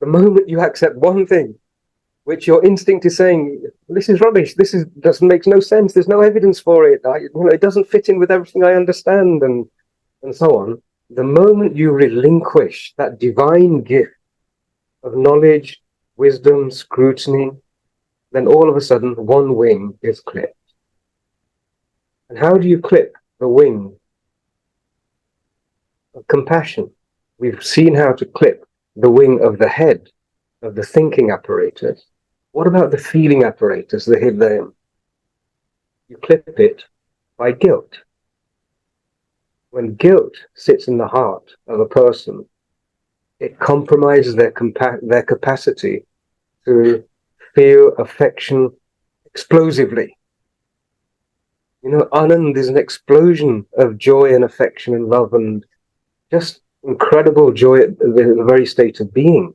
The moment you accept one thing, which your instinct is saying, this is rubbish, doesn't make no sense, there's no evidence for it, it doesn't fit in with everything I understand, and so on. The moment you relinquish that divine gift of knowledge, wisdom, scrutiny, then all of a sudden one wing is clipped. And how do you clip the wing of compassion? We've seen how to clip the wing of the head, of the thinking apparatus. What about the feeling apparatus, the hidayam? You clip it by guilt. When guilt sits in the heart of a person, it compromises their capacity to feel affection explosively. Anand is an explosion of joy and affection and love and just incredible joy at the very state of being.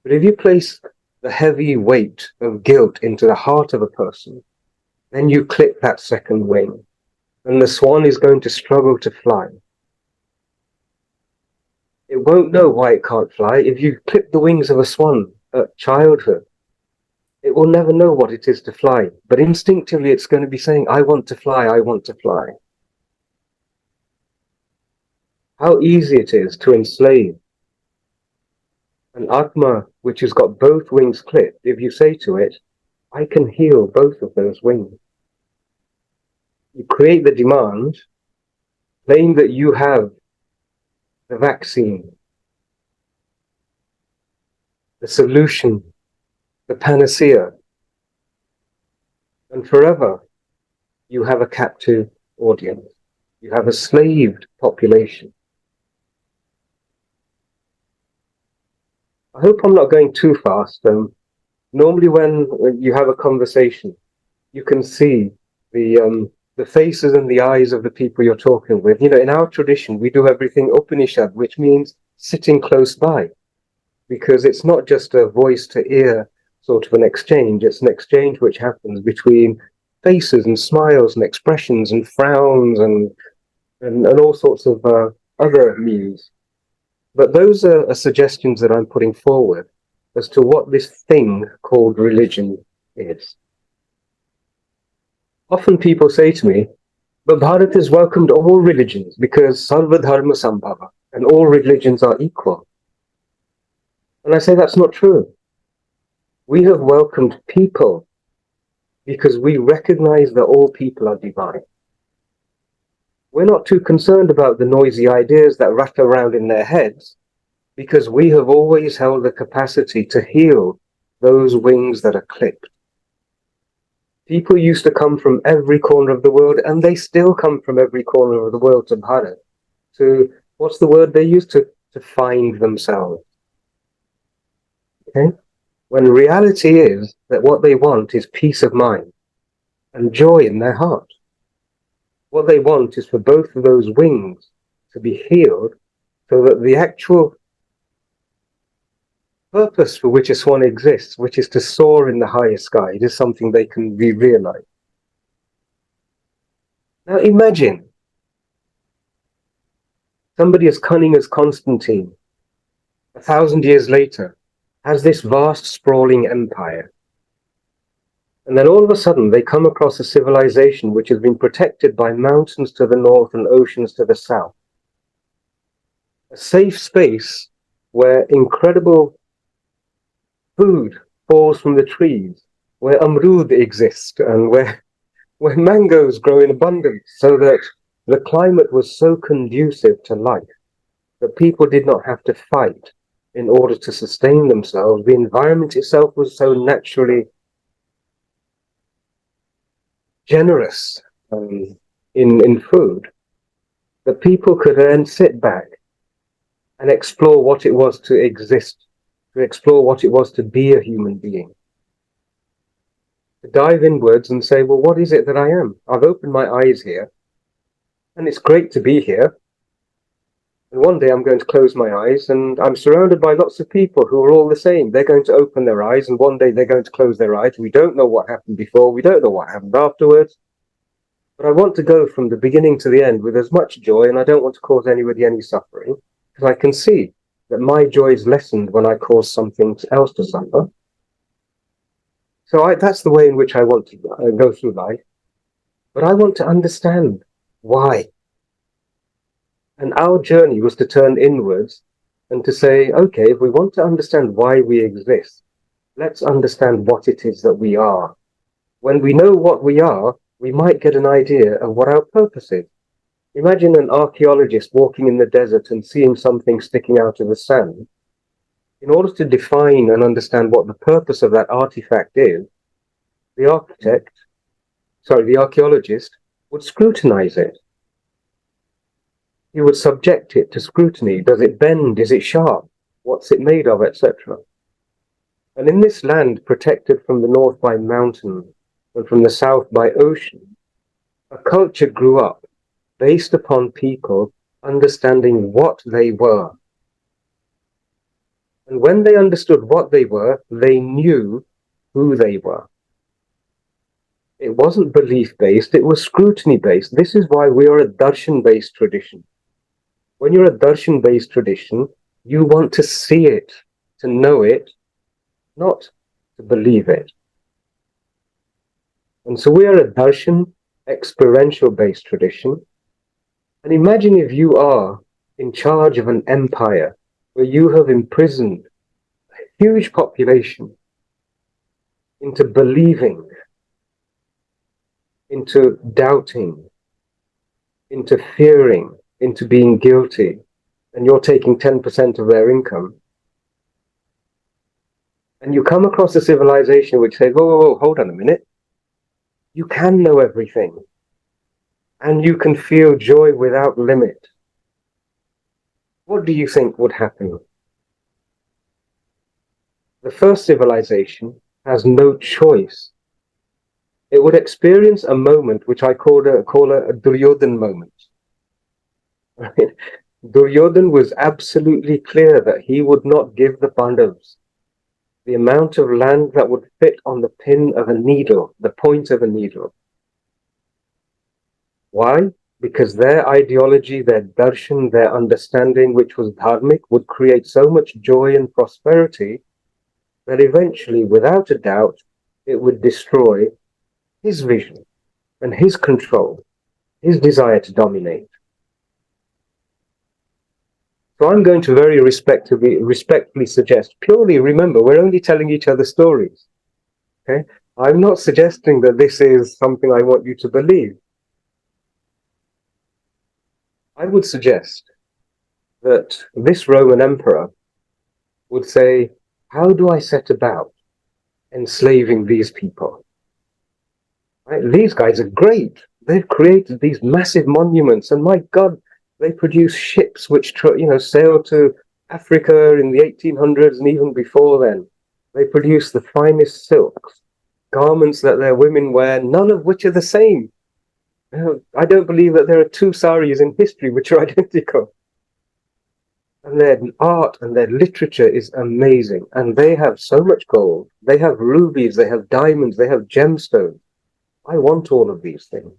But if you place the heavy weight of guilt into the heart of a person, then you clip that second wing, and the swan is going to struggle to fly. It won't know why it can't fly. If you clip the wings of a swan at childhood, it will never know what it is to fly. But instinctively, it's going to be saying, I want to fly, I want to fly. How easy it is to enslave an Atma which has got both wings clipped. If you say to it, I can heal both of those wings. You create the demand, claim that you have the vaccine, the solution, the panacea, and forever you have a captive audience. You have a slaved population. I hope I'm not going too fast. Normally when you have a conversation, you can see the faces and the eyes of the people you're talking with. In our tradition, we do everything Upanishad, which means sitting close by, because it's not just a voice to ear sort of an exchange. It's an exchange which happens between faces and smiles and expressions and frowns and all sorts of other means. But those are suggestions that I'm putting forward as to what this thing called religion is. Often people say to me, but Bharat has welcomed all religions because Sarva Dharma Sambhava, and all religions are equal. And I say that's not true. We have welcomed people because we recognize that all people are divine. We're not too concerned about the noisy ideas that rattle around in their heads because we have always held the capacity to heal those wings that are clipped. People used to come from every corner of the world, and they still come from every corner of the world to Bharat. To, what's the word they use? To find themselves. Okay? When reality is that what they want is peace of mind and joy in their heart. What they want is for both of those wings to be healed so that the actual purpose for which a swan exists, which is to soar in the highest sky, it is something they can realize. Now imagine somebody as cunning as Constantine, 1,000 years later, has this vast sprawling empire. And then all of a sudden they come across a civilization which has been protected by mountains to the north and oceans to the south. A safe space where incredible food falls from the trees, where amrud exist and where mangoes grow in abundance, so that the climate was so conducive to life that people did not have to fight in order to sustain themselves. The environment itself was so naturally generous in food that people could then sit back and explore what it was to exist, to explore what it was to be a human being, to dive inwards and say, well, what is it that I am? I've opened my eyes here, and it's great to be here. And one day I'm going to close my eyes, and I'm surrounded by lots of people who are all the same. They're going to open their eyes, and one day they're going to close their eyes. We don't know what happened before. We don't know what happened afterwards. But I want to go from the beginning to the end with as much joy, and I don't want to cause anybody any suffering, because I can see that my joy is lessened when I cause something else to suffer. So that's the way in which I want to go through life. But I want to understand why. And our journey was to turn inwards and to say, okay, if we want to understand why we exist, let's understand what it is that we are. When we know what we are, we might get an idea of what our purpose is. Imagine an archaeologist walking in the desert and seeing something sticking out of the sand. In order to define and understand what the purpose of that artifact is, the archaeologist would scrutinize it. He would subject it to scrutiny. Does it bend? Is it sharp? What's it made of, etc.? And in this land protected from the north by mountains and from the south by ocean, a culture grew up based upon people understanding what they were. And when they understood what they were, they knew who they were. It wasn't belief-based, it was scrutiny-based. This is why we are a darshan-based tradition. When you're a darshan-based tradition, you want to see it, to know it, not to believe it. And so we are a darshan, experiential-based tradition. And imagine if you are in charge of an empire where you have imprisoned a huge population into believing, into doubting, into fearing, into being guilty, and you're taking 10% of their income. And you come across a civilization which says, whoa, hold on a minute. You can know everything. And you can feel joy without limit. What do you think would happen? The first civilization has no choice. It would experience a moment which I call a Duryodhan moment. Right? Duryodhan was absolutely clear that he would not give the Pandavas the amount of land that would fit on the pin of a needle, the point of a needle. Why? Because their ideology, their darshan, their understanding, which was dharmic, would create so much joy and prosperity that eventually, without a doubt, it would destroy his vision and his control, his desire to dominate. So I'm going to very respectfully suggest, purely remember, we're only telling each other stories. Okay? I'm not suggesting that this is something I want you to believe. I would suggest that this Roman emperor would say, how do I set about enslaving these people? Right? These guys are great. They've created these massive monuments, and my God, they produce ships which sail to Africa in the 1800s and even before then. They produce the finest silks, garments that their women wear, none of which are the same. I don't believe that there are two saris in history which are identical. And their art and their literature is amazing. And they have so much gold. They have rubies, they have diamonds, they have gemstones. I want all of these things.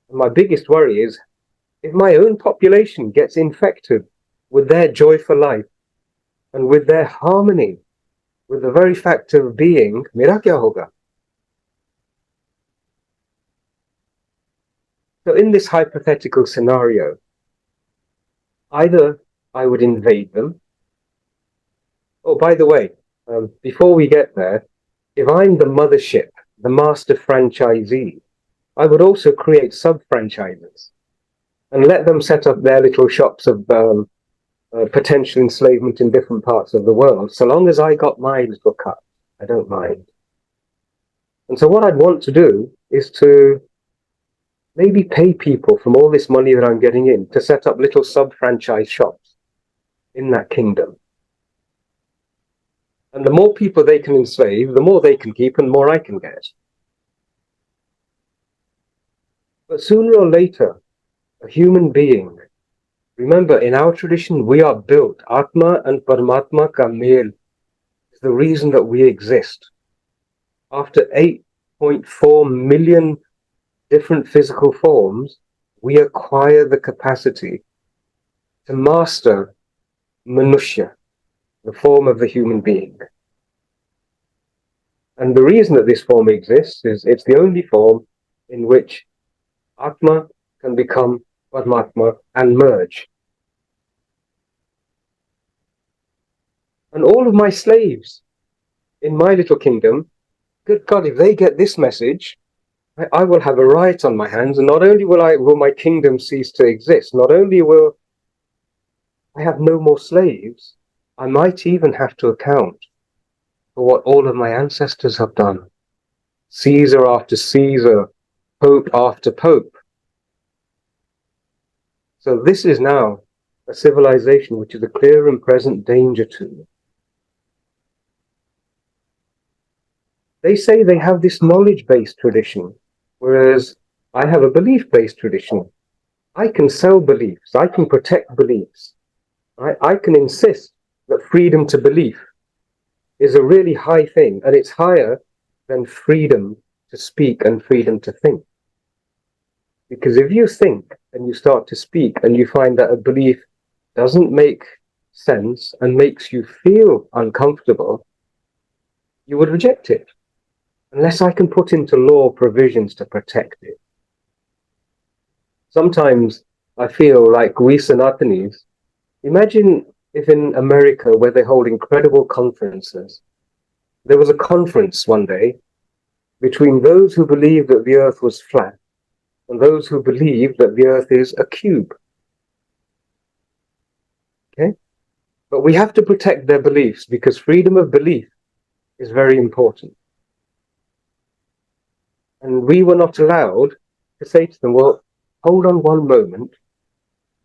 And my biggest worry is if my own population gets infected with their joy for life and with their harmony, with the very fact of being, mera kya hoga? So in this hypothetical scenario, either I would invade them. Oh, by the way, before we get there, if I'm the mothership, the master franchisee, I would also create sub-franchises and let them set up their little shops of potential enslavement in different parts of the world. So long as I got my little cut, I don't mind. And so what I'd want to do is to maybe pay people from all this money that I'm getting in to set up little sub-franchise shops in that kingdom. And the more people they can enslave, the more they can keep and the more I can get. But sooner or later, a human being, remember in our tradition, we are built. Atma and Paramatma ka mel is the reason that we exist. After 8.4 million different physical forms, we acquire the capacity to master Manushya, the form of the human being. And the reason that this form exists is it's the only form in which Atma can become Paramatma and merge. And all of my slaves in my little kingdom, good God, if they get this message, I will have a riot on my hands, and not only will my kingdom cease to exist, not only will I have no more slaves, I might even have to account for what all of my ancestors have done. Caesar after Caesar, Pope after Pope. So this is now a civilization which is a clear and present danger to me. They say they have this knowledge-based tradition, whereas I have a belief-based tradition. I can sell beliefs. I can protect beliefs. I can insist that freedom to belief is a really high thing, and it's higher than freedom to speak and freedom to think. Because if you think and you start to speak and you find that a belief doesn't make sense and makes you feel uncomfortable, you would reject it, unless I can put into law provisions to protect it. Sometimes I feel like we Sanatanis, imagine if in America, where they hold incredible conferences, there was a conference one day between those who believe that the earth was flat and those who believe that the earth is a cube. Okay? But we have to protect their beliefs because freedom of belief is very important. And we were not allowed to say to them, well, hold on one moment.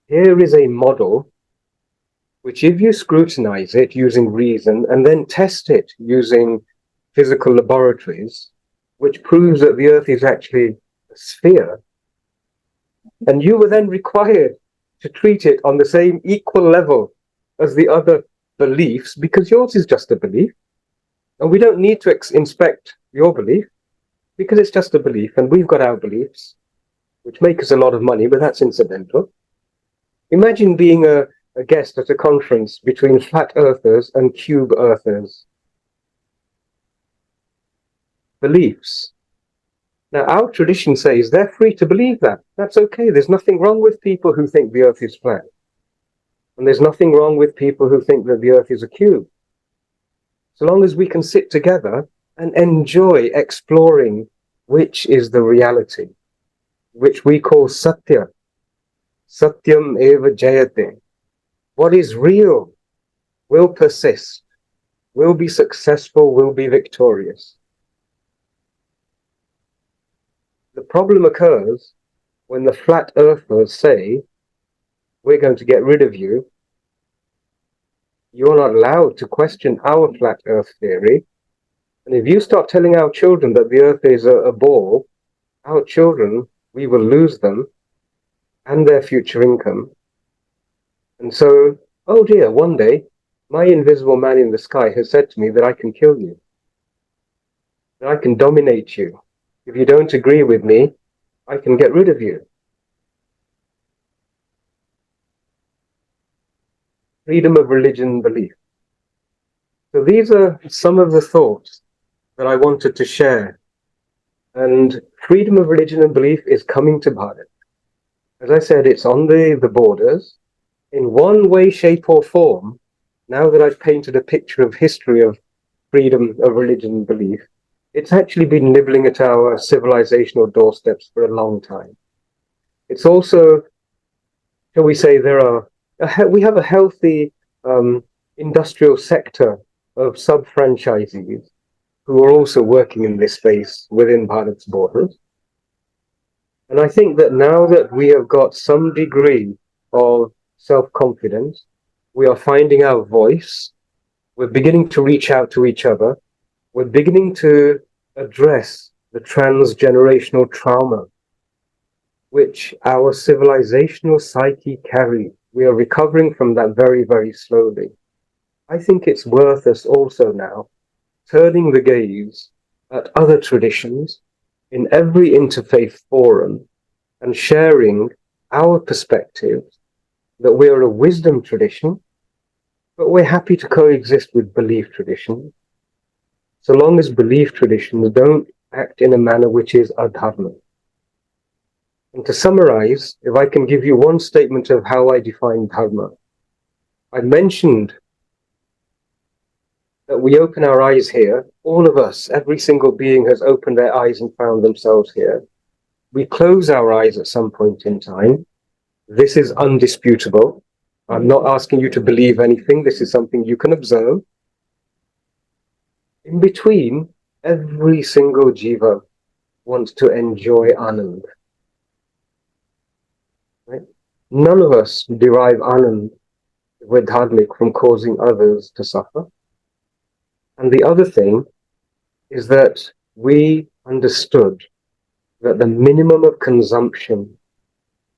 Here is a model which if you scrutinize it using reason and then test it using physical laboratories, which proves that the earth is actually a sphere, and you were then required to treat it on the same equal level as the other beliefs because yours is just a belief and we don't need to inspect your belief. because it's just a belief, and we've got our beliefs, which make us a lot of money, but that's incidental. Imagine being a guest at a conference between flat earthers and cube earthers. Beliefs. Now, our tradition says they're free to believe that. That's okay. There's nothing wrong with people who think the earth is flat. And there's nothing wrong with people who think that the earth is a cube. So long as we can sit together and enjoy exploring which is the reality, which we call Satya. Satyameva Jayate. What is real will persist, will be successful, will be victorious. The problem occurs when the flat earthers say, we're going to get rid of you. You're not allowed to question our flat earth theory. And if you start telling our children that the earth is a ball, our children, we will lose them and their future income. And so, oh dear, one day, my invisible man in the sky has said to me that I can kill you, that I can dominate you. If you don't agree with me, I can get rid of you. Freedom of religion and belief. So these are some of the thoughts that I wanted to share. And freedom of religion and belief is coming to Bharat. As I said, it's on the borders. In one way, shape, or form, now that I've painted a picture of history of freedom of religion and belief, it's actually been nibbling at our civilizational doorsteps for a long time. It's also, shall we say, we have a healthy industrial sector of sub-franchisees who are also working in this space within Bharat's borders. And I think that now that we have got some degree of self-confidence, we are finding our voice, we're beginning to reach out to each other, we're beginning to address the transgenerational trauma which our civilizational psyche carries. We are recovering from that very, very slowly. I think it's worth us also now turning the gaze at other traditions in every interfaith forum and sharing our perspectives that we are a wisdom tradition, but we're happy to coexist with belief traditions, so long as belief traditions don't act in a manner which is adharma. And to summarize, if I can give you one statement of how I define dharma, I mentioned that we open our eyes here. All of us, every single being has opened their eyes and found themselves here. We close our eyes at some point in time. This is undisputable. I'm not asking you to believe anything. This is something you can observe. In between, every single jiva wants to enjoy anand. Right? None of us derive anand, if we're dharmic, from causing others to suffer. And the other thing is that we understood that the minimum of consumption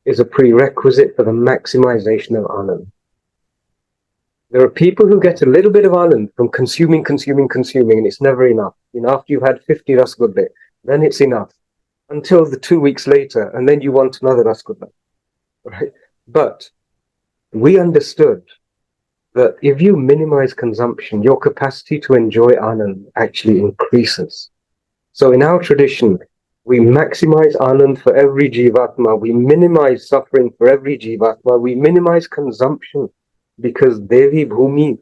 is a prerequisite for the maximization of anand. There are people who get a little bit of anand from consuming, and it's never enough. You know, after you've had 50 rasgulle, then it's enough. Until the 2 weeks later, and then you want another rasgulle. Right? But we understood that if you minimize consumption, your capacity to enjoy anand actually increases. So in our tradition, we maximize anand for every jivatma, we minimize suffering for every jivatma, we minimize consumption because Devi Bhumi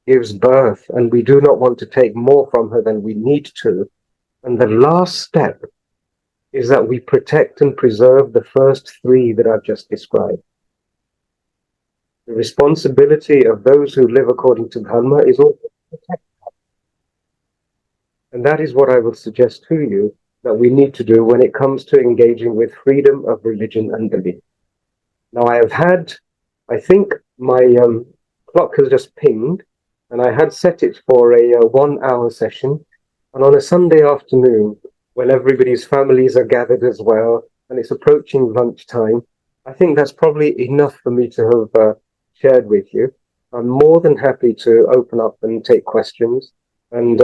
gives birth and we do not want to take more from her than we need to. And the last step is that we protect and preserve the first three that I've just described. The responsibility of those who live according to Dharma is also to protect. And that is what I would suggest to you that we need to do when it comes to engaging with freedom of religion and belief. Now I think my clock has just pinged, and I had set it for a 1 hour session. And on a Sunday afternoon, when everybody's families are gathered as well, and it's approaching lunchtime, I think that's probably enough for me to have shared with you. I'm more than happy to open up and take questions. And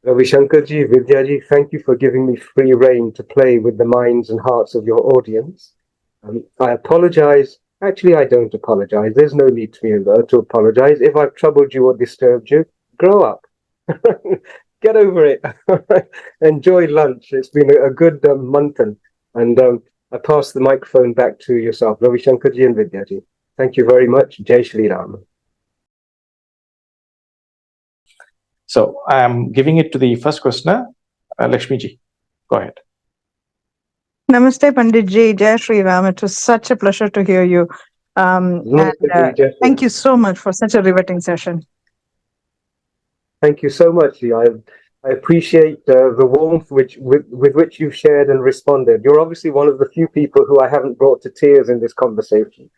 Ravishankarji, Vidyaji, thank you for giving me free rein to play with the minds and hearts of your audience. I apologize. Actually, I don't apologize. There's no need to apologize. If I've troubled you or disturbed you, grow up. Get over it. Enjoy lunch. It's been a good month, and I pass the microphone back to yourself, Ravishankarji and Vidyaji. Thank you very much. Jai Shri Ram. So I'm giving it to the first questioner, Lakshmi ji. Go ahead. Namaste, Pandit ji. Jai Shri Ram. It was such a pleasure to hear you. Thank you so much for such a riveting session. Thank you so much. I appreciate the warmth with which you've shared and responded. You're obviously one of the few people who I haven't brought to tears in this conversation.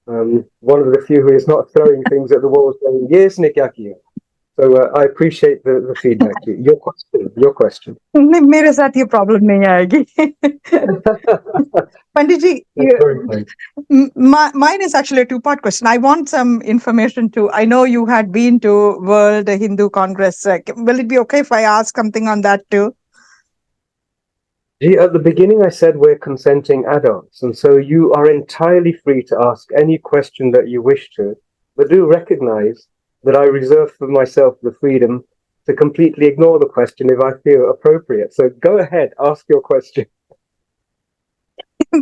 One of the few who is not throwing things at the wall saying, yes, Nikaki. So I appreciate the feedback. Your question. मेरे साथ ये problem नहीं आएगी. Pandit ji, mine is actually a two-part question. I want some information too. I know you had been to World Hindu Congress. Will it be okay if I ask something on that too? At the beginning, I said we're consenting adults, and so you are entirely free to ask any question that you wish to, but do recognize that I reserve for myself the freedom to completely ignore the question if I feel appropriate. So go ahead, ask your question.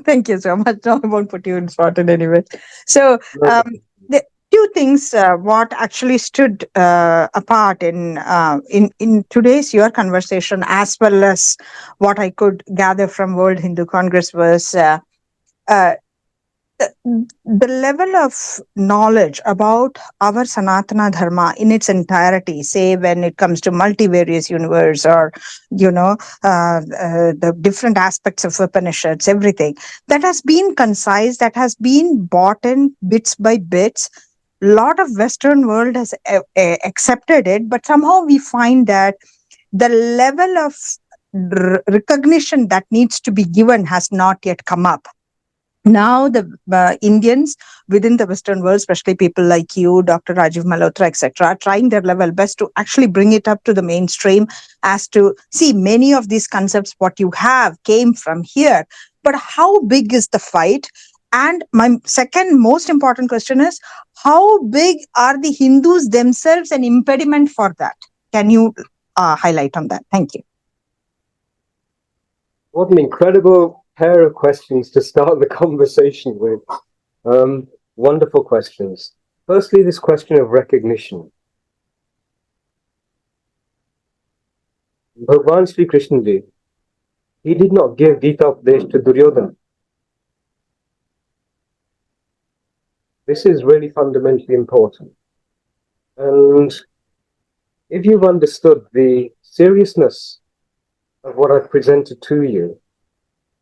Thank you so much. No, I won't put you in spot in any way. So, the two things what actually stood apart in today's your conversation, as well as what I could gather from World Hindu Congress, was the level of knowledge about our Sanatana Dharma in its entirety, say when it comes to multivarious universe, or the different aspects of Upanishads, everything that has been concise, that has been bought in bits by bits. A lot of Western world has accepted it, but somehow we find that the level of recognition that needs to be given has not yet come up. Now the Indians within the Western world, especially people like you, Dr. Rajiv Malhotra, etc., are trying their level best to actually bring it up to the mainstream, as to see many of these concepts, what you have came from here. But how big is the fight? And my second most important question is, how big are the Hindus themselves an impediment for that? Can you highlight on that? Thank you. What an incredible pair of questions to start the conversation with. Wonderful questions. Firstly, this question of recognition. Bhagwan Sri Krishna Ji, he did not give Gita Upadesh to Duryodhana. This is really fundamentally important. And if you've understood the seriousness of what I've presented to you,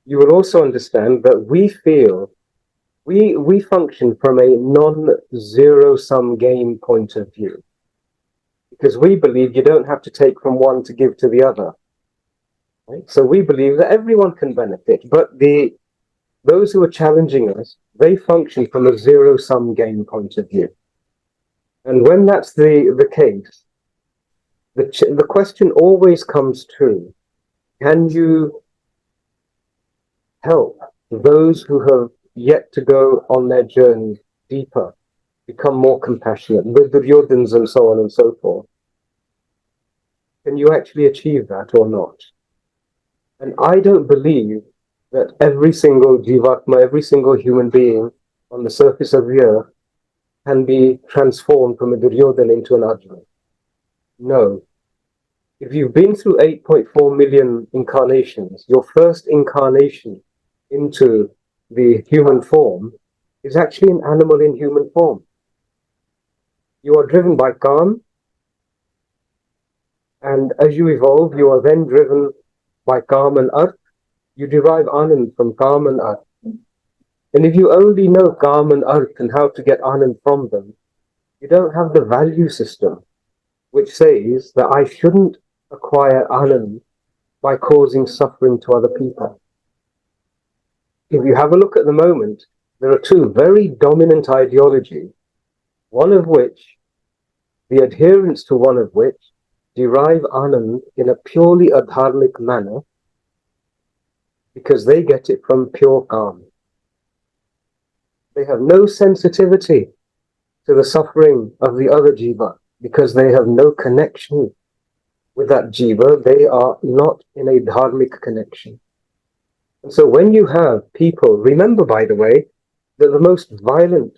you will also understand that we feel we function from a non-zero-sum game point of view, because we believe you don't have to take from one to give to the other. Right? So we believe that everyone can benefit, but those who are challenging us, they function from a zero-sum game point of view. And when that's the case, the question always comes to, can you help those who have yet to go on their journey deeper, become more compassionate, with the Duryodhans and so on and so forth? Can you actually achieve that or not? And I don't believe that every single Jivatma, every single human being on the surface of the earth can be transformed from a Duryodhana into an Arjuna. No. If you've been through 8.4 million incarnations, your first incarnation into the human form is actually an animal in human form. You are driven by Kam, and as you evolve, you are then driven by Kam and Arth. You derive Anand from Kam and Arth. And if you only know Kam and Arth and how to get Anand from them, you don't have the value system which says that I shouldn't acquire Anand by causing suffering to other people. If you have a look at the moment, there are two very dominant ideologies, one of which, the adherents to one of which, derive Anand in a purely adharmic manner because they get it from pure calm. They have no sensitivity to the suffering of the other jiva because they have no connection with that jiva. They are not in a dharmic connection. And so when you have people, remember by the way, that the most violent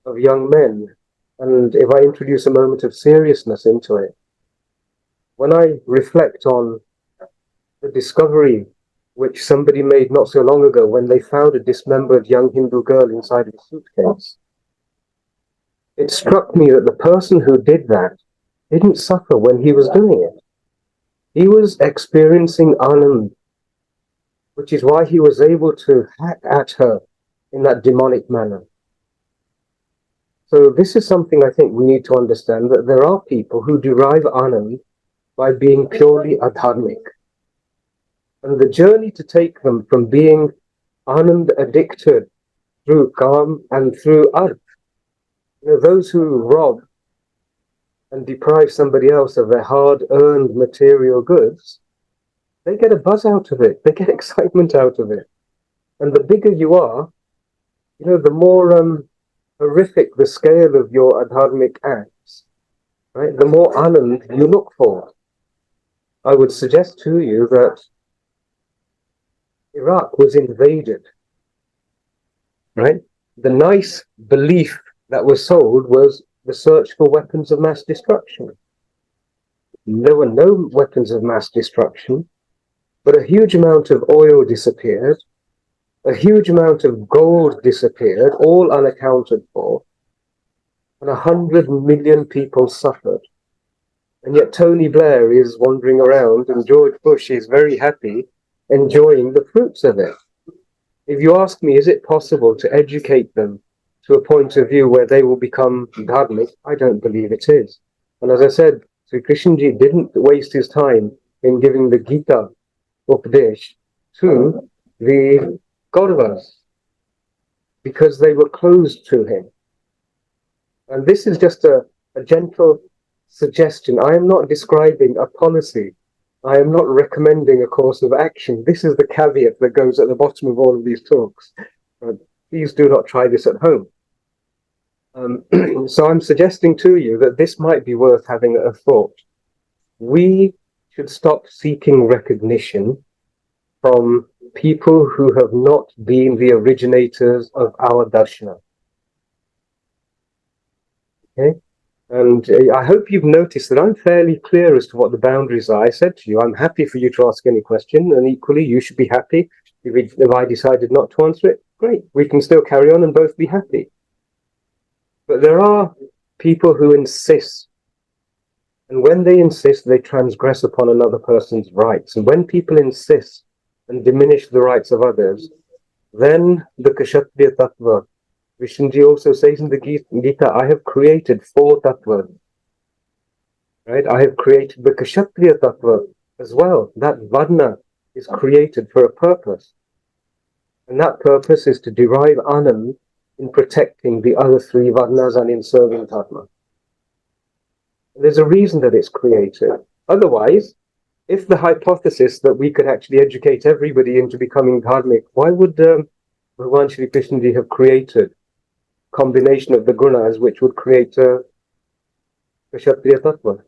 of young men, and if I introduce a moment of seriousness into it, when I reflect on the discovery which somebody made not so long ago when they found a dismembered young Hindu girl inside of a suitcase, it struck me that the person who did that didn't suffer when he was doing it. He was experiencing Anand, which is why he was able to hack at her in that demonic manner. So this is something I think we need to understand, that there are people who derive Anand by being purely adharmic. And the journey to take them from being Anand addicted through Kam and through Arth, those who rob and deprive somebody else of their hard-earned material goods, they get a buzz out of it. They get excitement out of it. And the bigger you are, the more horrific the scale of your adharmic acts, right? The more Anand you look for. I would suggest to you that Iraq was invaded, right? The nice belief that was sold was the search for weapons of mass destruction. There were no weapons of mass destruction, but a huge amount of oil disappeared, a huge amount of gold disappeared, all unaccounted for, and 100 million people suffered. And yet Tony Blair is wandering around and George Bush is very happy, enjoying the fruits of it. If you ask me, is it possible to educate them to a point of view where they will become dharmic? I don't believe it is. And as I said, Sri Krishnaji didn't waste his time in giving the Gita Upadesh to the Kauravas because they were closed to him. And this is just a gentle suggestion. I am not describing a policy. I am not recommending a course of action. This is the caveat that goes at the bottom of all of these talks. Please do not try this at home. So I'm suggesting to you that this might be worth having a thought. We should stop seeking recognition from people who have not been the originators of our darshana. Okay? And I hope you've noticed that I'm fairly clear as to what the boundaries are. I said to you, I'm happy for you to ask any question, and equally, you should be happy. If I decided not to answer it, great. We can still carry on and both be happy. But there are people who insist, and when they insist, they transgress upon another person's rights. And when people insist and diminish the rights of others, then the Kshatriya Tattva, Vishnuji also says in the Gita, I have created 4 tattvas. Right? I have created the Kshatriya Tattva as well. That Varna is created for a purpose. And that purpose is to derive Anand in protecting the other 3 Varnas and in serving Dharma. There's a reason that it's created. Otherwise, if the hypothesis that we could actually educate everybody into becoming dharmic, why would Bhagavan Shri Krishnaji have created a combination of the gunas which would create a Kshatriya Tattva?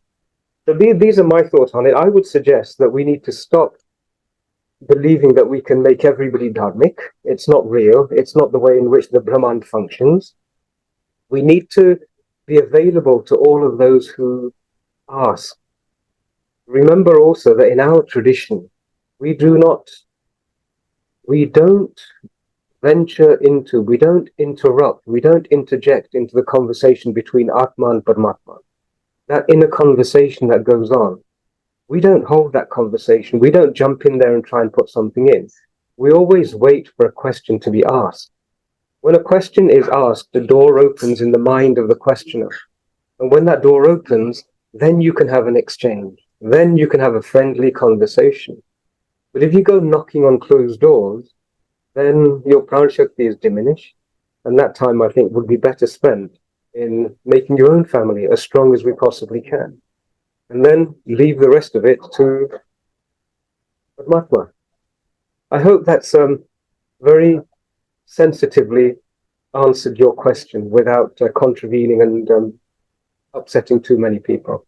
So these are my thoughts on it. I would suggest that we need to stop believing that we can make everybody dharmic. It's not real. It's not the way in which the Brahman functions. We need to be available to all of those who ask. Remember also that in our tradition, we don't venture into, we don't interrupt, we don't interject into the conversation between Atma and Paramatma. That inner conversation that goes on, we don't hold that conversation. We don't jump in there and try and put something in. We always wait for a question to be asked. When a question is asked, the door opens in the mind of the questioner. And when that door opens, then you can have an exchange. Then you can have a friendly conversation. But if you go knocking on closed doors, then your prana shakti is diminished. And that time, I think, would be better spent in making your own family as strong as we possibly can. and then leave the rest of it to Paramatma. I hope that's very sensitively answered your question without contravening and upsetting too many people.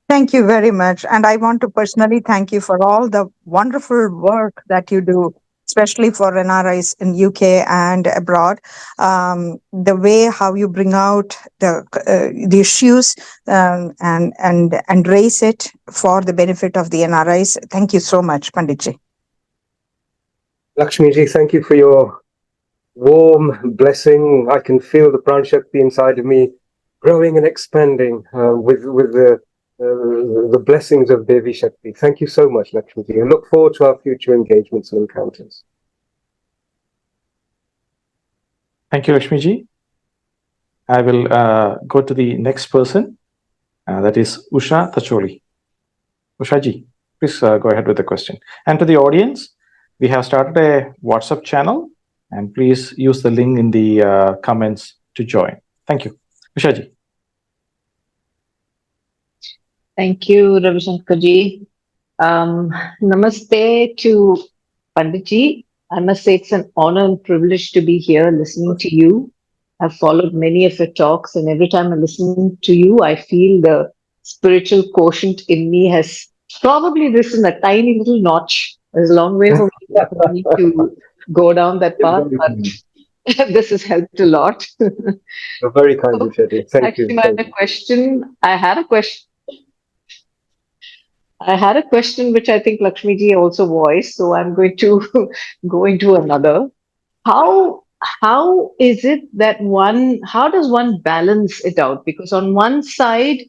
Thank you very much. And I want to personally thank you for all the wonderful work that you do, especially for NRIs in UK and abroad. The way how you bring out the issues and raise it for the benefit of the NRIs. Thank you so much, Panditji. Lakshmiji, thank you for your warm blessing. I can feel the Pran Shakti inside of me growing and expanding with the blessings of Devi Shakti. Thank you so much, Lakshmiji. I look forward to our future engagements and encounters. Thank you, Lakshmiji. I will go to the next person. That is Usha Tacholi. Ushaji, please go ahead with the question. And to the audience, we have started a WhatsApp channel, and please use the link in the comments to join. Thank you. Ushaji. Thank you, Ravishankar ji. Namaste to Panditji. I must say it's an honor and privilege to be here listening to you. I've followed many of your talks, and every time I listen to you, I feel the spiritual quotient in me has probably risen a tiny little notch. There's a long way for me to go down that path, but this has helped a lot. You're very kind, Ushaji. Thank you. I had a question which I think Lakshmiji also voiced, so I'm going to go into another. How is it that how does one balance it out? Because on one side,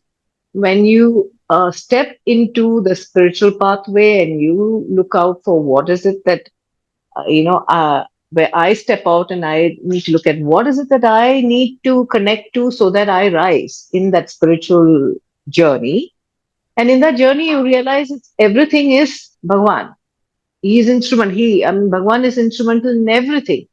when you step into the spiritual pathway and you look out for what is it that, where I step out and I need to look at what is it that I need to connect to so that I rise in that spiritual journey. And in that journey, you realize everything is Bhagwan. He is instrument. Bhagwan is instrumental in everything.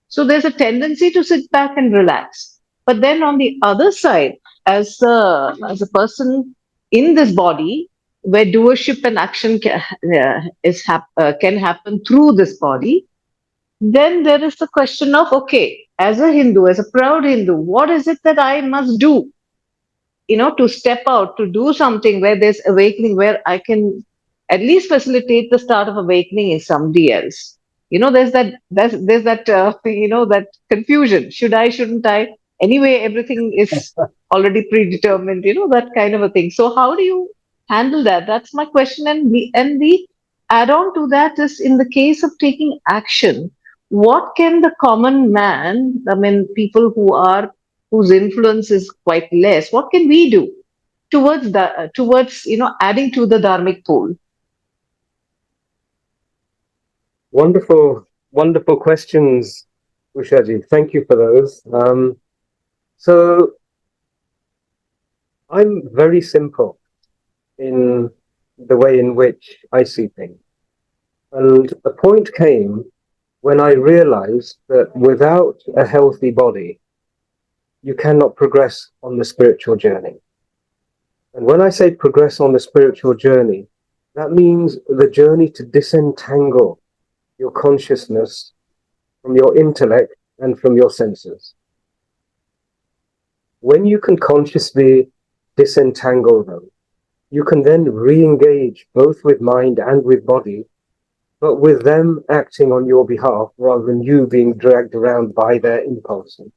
So there's a tendency to sit back and relax. But then on the other side, as a person in this body, where doership and action can happen through this body, then there is the question of, okay, as a Hindu, as a proud Hindu, what is it that I must do? To step out, to do something where there's awakening, where I can at least facilitate the start of awakening in somebody else. There's that that confusion. Should I, shouldn't I? Anyway, everything is already predetermined, that kind of a thing. So how do you handle that? That's my question. And the add-on to that is, in the case of taking action, what can the common man, people whose influence is quite less, what can we do towards adding to the dharmic pool? Wonderful questions, Ushaji. Thank you for those. So I'm very simple in the way in which I see things. And a point came when I realized that without a healthy body, you cannot progress on the spiritual journey. And when I say progress on the spiritual journey, that means the journey to disentangle your consciousness from your intellect and from your senses. When you can consciously disentangle them, you can then re-engage both with mind and with body, but with them acting on your behalf rather than you being dragged around by their impulses.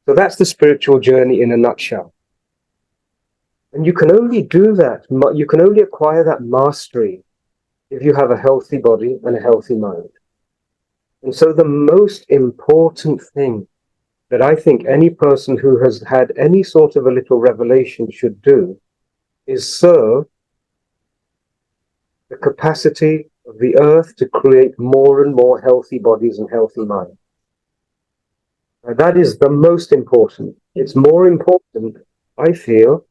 So that's the spiritual journey in a nutshell. And you can only do that, you can only acquire that mastery if you have a healthy body and a healthy mind. And so the most important thing that I think any person who has had any sort of a little revelation should do is serve the capacity of the earth to create more and more healthy bodies and healthy minds. Now, that is the most important. It's more important, I feel,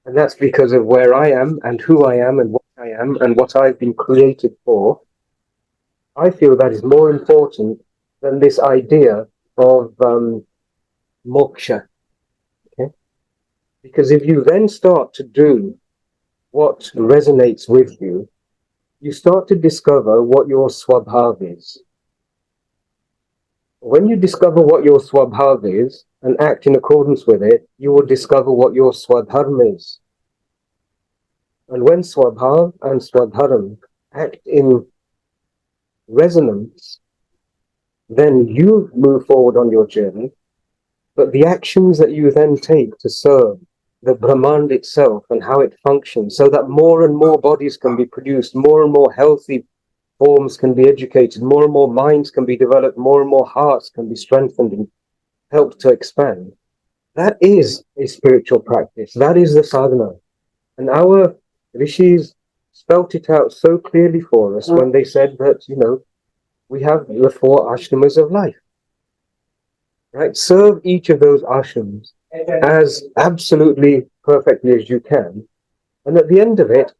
and that's because of where I am and who I am and what I am and what I've been created for. I feel that is more important than this idea of moksha. Okay? Because if you then start to do what resonates with you, you start to discover what your swabhav is. When you discover what your swabhav is and act in accordance with it, you will discover what your swadharma is. And when swabhav and swadharma act in resonance, then you move forward on your journey, but the actions that you then take to serve the Brahmand itself and how it functions, so that more and more bodies can be produced, more and more healthy forms can be educated, more and more minds can be developed, more and more hearts can be strengthened and helped to expand. That is a spiritual practice. That is the sadhana. And our rishis spelt it out so clearly for us when they said that, we have the 4 ashramas of life. Right? Serve each of those ashrams as absolutely perfectly as you can. And at the end of it,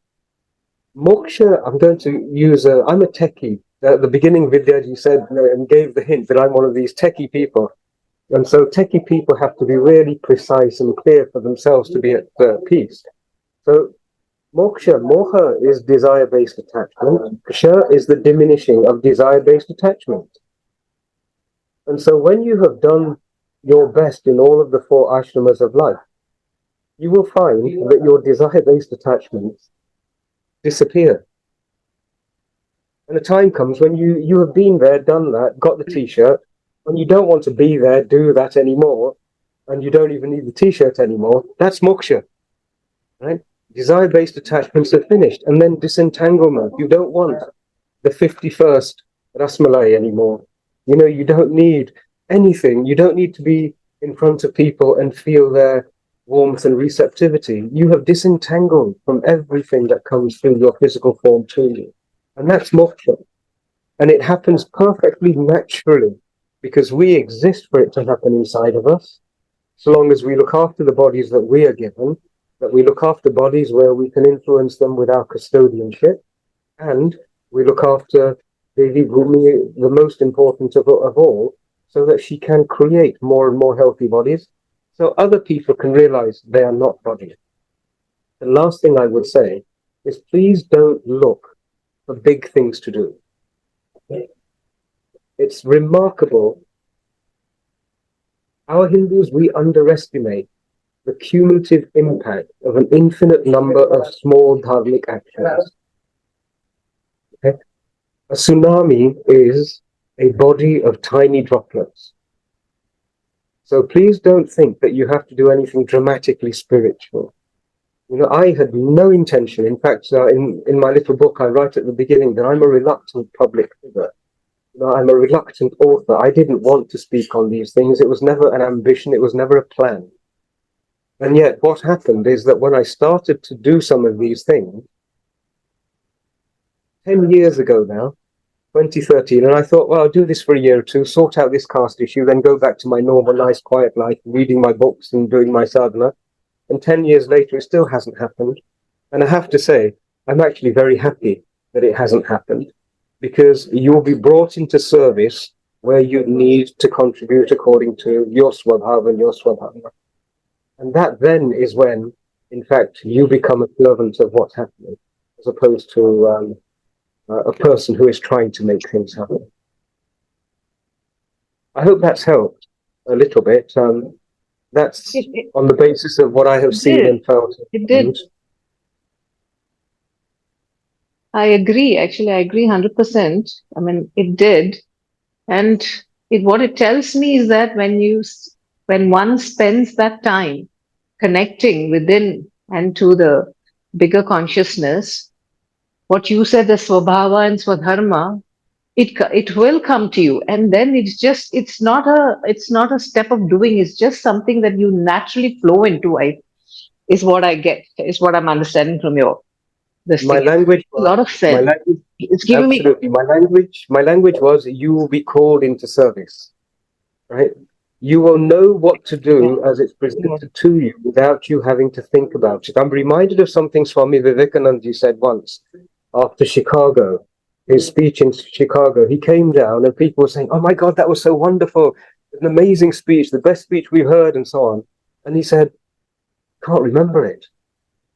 moksha, I'm going to use I'm a techie. At the beginning, Vidya, you said, and gave the hint that I'm one of these techie people. And so techie people have to be really precise and clear for themselves to be at peace. So moksha, moha is desire-based attachment. Ksha is the diminishing of desire-based attachment. And so when you have done your best in all of the 4 ashramas of life, you will find that your desire-based attachments disappear. And a time comes when you have been there, done that, got the t-shirt, and you don't want to be there, do that anymore, and you don't even need the t-shirt anymore. That's moksha, right? Desire-based attachments are finished, and then disentanglement. You don't want the 51st rasmalai anymore. You don't need anything. You don't need to be in front of people and feel their warmth and receptivity. You have disentangled from everything that comes through your physical form to you. And that's moksha. And it happens perfectly naturally because we exist for it to happen inside of us. So long as we look after the bodies that we are given, that we look after bodies where we can influence them with our custodianship, and we look after Devi Bhumi, the most important of all, so that she can create more and more healthy bodies, so other people can realize they are not bodies. The last thing I would say is please don't look for big things to do. It's remarkable. Our Hindus, we underestimate the cumulative impact of an infinite number of small dharmic actions. Okay? A tsunami is a body of tiny droplets. So please don't think that you have to do anything dramatically spiritual. I had no intention. In fact, in my little book, I write at the beginning that I'm a reluctant public figure. I'm a reluctant author. I didn't want to speak on these things. It was never an ambition. It was never a plan. And yet what happened is that when I started to do some of these things, 10 years ago now, 2013, and I thought, well, I'll do this for a year or two, sort out this caste issue, then go back to my normal, nice, quiet life, reading my books and doing my sadhana. And 10 years later, it still hasn't happened. And I have to say, I'm actually very happy that it hasn't happened, because you'll be brought into service where you need to contribute according to your swabhav and your swabhava. And that then is when, in fact, you become a servant of what's happening, as opposed to a person who is trying to make things happen. I hope that's helped a little bit. That's on the basis of what I have seen and felt. It did. I agree. Actually, I agree 100%. I mean, it did. And what it tells me is that when one spends that time connecting within and to the bigger consciousness, what you said, the swabhava and swadharma, it will come to you. And then it's not a step of doing, it's just something that you naturally flow into, is what I get, is what I'm understanding from your this my thing. language A lot of sense. It's giving absolutely. My language was, you will be called into service, right? You will know what to do as it's presented to you without you having to think about it. I'm reminded of something Swami Vivekananda said once after Chicago, his speech in Chicago. He came down and people were saying, oh my God, that was so wonderful. An amazing speech, the best speech we've heard, and so on. And he said, can't remember it.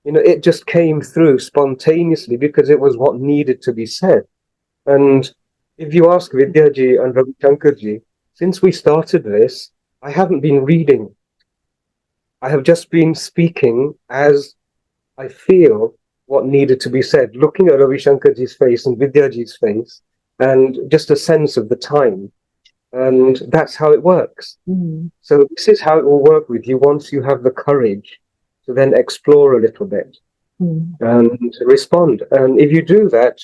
It just came through spontaneously because it was what needed to be said. And if you ask Vidyaji and Ravishankarji, since we started this, I haven't been reading. I have just been speaking as I feel what needed to be said, looking at Ravishankarji's face and Vidyaji's face, and just a sense of the time. And that's how it works. So this is how it will work with you once you have the courage to then explore a little bit and respond. And if you do that,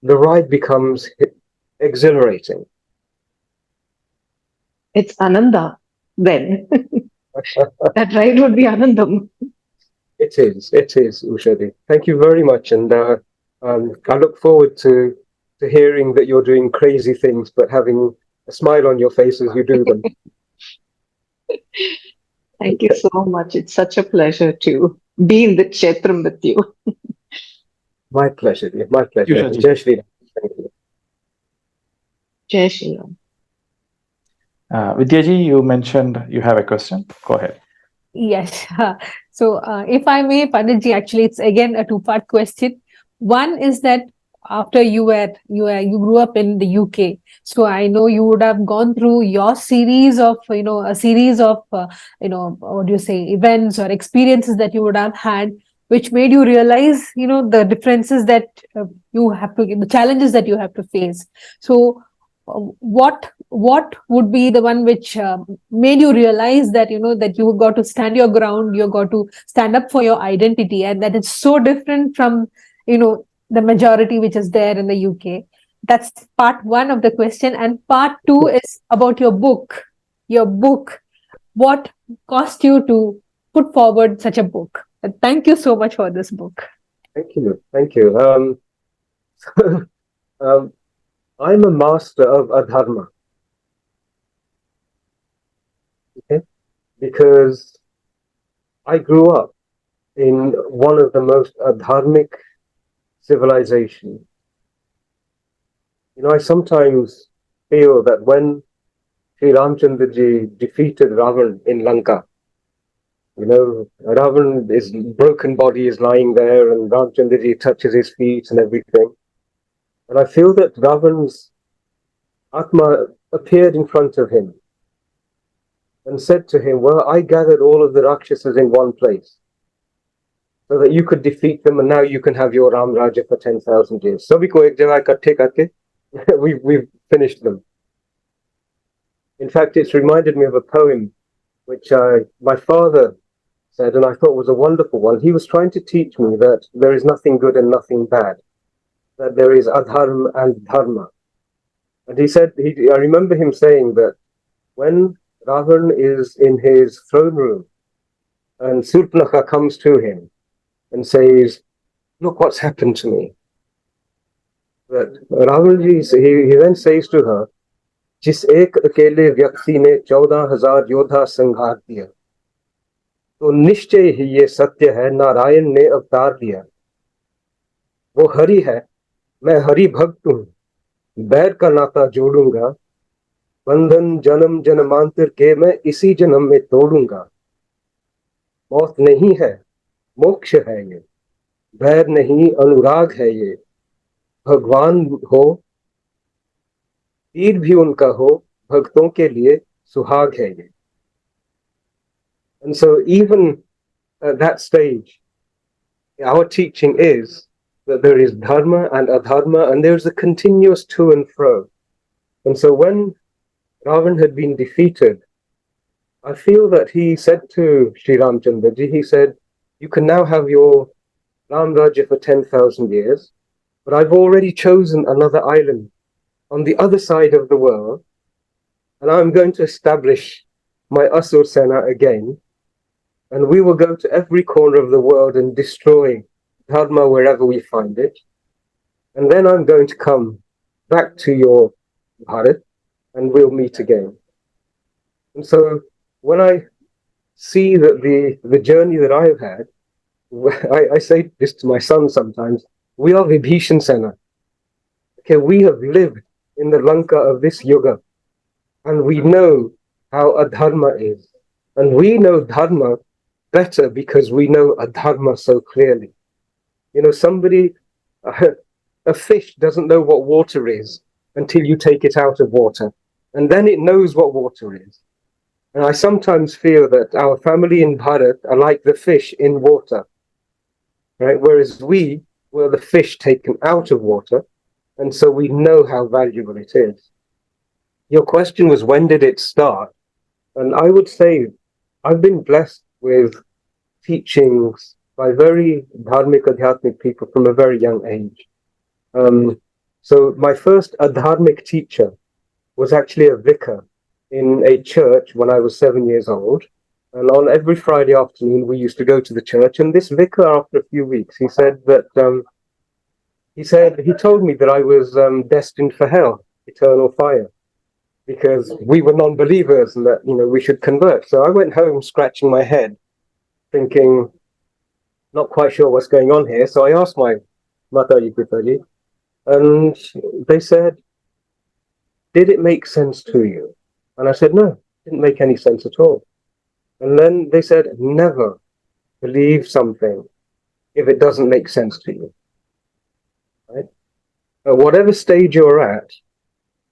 the ride becomes exhilarating. It's Ananda then. That ride would be Anandam. It is, Ushadi. Thank you very much. And I look forward to hearing that you're doing crazy things, but having a smile on your face as you do them. Thank you so much. It's such a pleasure to be in the Kshetram with you. My pleasure, dear. My pleasure. Ushaji. Jai Shri Ram. Thank you. Jai Shri Ram. Vidyaji, you mentioned you have a question. Go ahead. Yes. So, if I may, Panditji, actually, it's again a two-part question. One is that after you grew up in the UK, so I know you would have gone through your series of what do you say, events or experiences that you would have had, which made you realize the differences that the challenges that you have to face. So, what would be the one which made you realize that that you got to stand your ground, you got to stand up for your identity, and that it's so different from the majority which is there in the UK? That's part one of the question. And part two is about your book. What caused you to put forward such a book? And thank you so much for this book. Thank you. I'm a master of adharma. Okay? Because I grew up in one of the most adharmic civilizations. I sometimes feel that when Sri Ramchandraji defeated Ravan in Lanka, Ravan, his broken body is lying there and Ramchandraji touches his feet and everything. And I feel that Ravan's Atma appeared in front of him and said to him, well, I gathered all of the Rakshasas in one place so that you could defeat them, and now you can have your Ram Raja for 10,000 years. Sabhi ko ek jagah ikatthe karke, we've finished them. In fact, it's reminded me of a poem which my father said, and I thought was a wonderful one. He was trying to teach me that there is nothing good and nothing bad, that there is adharma and dharma. And he said, I remember him saying that when Ravan is in his throne room and Surpanakha comes to him and says, look what's happened to me. That Ravanji, he then says to her, जिस एक अकेले व्यक्ति ने 14,000 योद्धा संहार दिया, तो निश्चय ही ये सत्य है, नारायण ने अवतार दिया। वो हरि है, मैं हरि भक्त हूँ, बैर का नाता जोड़ूंगा, बंधन जन्म जन्मांतर के मैं इसी जन्म में तोड़ूंगा। मौत नहीं है, मोक्ष है ये, बैर नहीं अनुराग है ये, भगवान हो तीर भी उनका हो, भक्तों के लिए सुहाग है ये. And so even at that stage, our teaching is that there is dharma and adharma, and there's a continuous to and fro. And so when Ravan had been defeated, I feel that he said to Sri Ramchandraji, he said, you can now have your Ram Rajya for 10,000 years, but I've already chosen another island on the other side of the world, and I'm going to establish my Asur Sena again, and we will go to every corner of the world and destroy dharma wherever we find it. And then I'm going to come back to your Bharat, and we'll meet again. And so when I see that the journey that I've had, I say this to my son sometimes, we are Vibhishan Sena. Okay, we have lived in the Lanka of this yuga, and we know how adharma is. And we know dharma better because we know a dharma so clearly. You know, a fish doesn't know what water is until you take it out of water, and then it knows what water is. And I sometimes feel that our family in Bharat are like the fish in water, right? Whereas we were the fish taken out of water, and so we know how valuable it is. Your question was, when did it start? And I would say I've been blessed with teachings by very dharmic, adhyatmic people from a very young age. So my first adharmic teacher was actually a vicar in a church when I was 7 years old. And on every Friday afternoon, we used to go to the church. And this vicar, after a few weeks, he said that he told me that I was destined for hell, eternal fire, because we were non-believers and that, you know, we should convert. So I went home scratching my head, thinking, not quite sure what's going on here. So I asked my Mataji Pitaji, and they said, did it make sense to you? And I said, no, it didn't make any sense at all. And then they said, never believe something if it doesn't make sense to you. Right? At whatever stage you're at,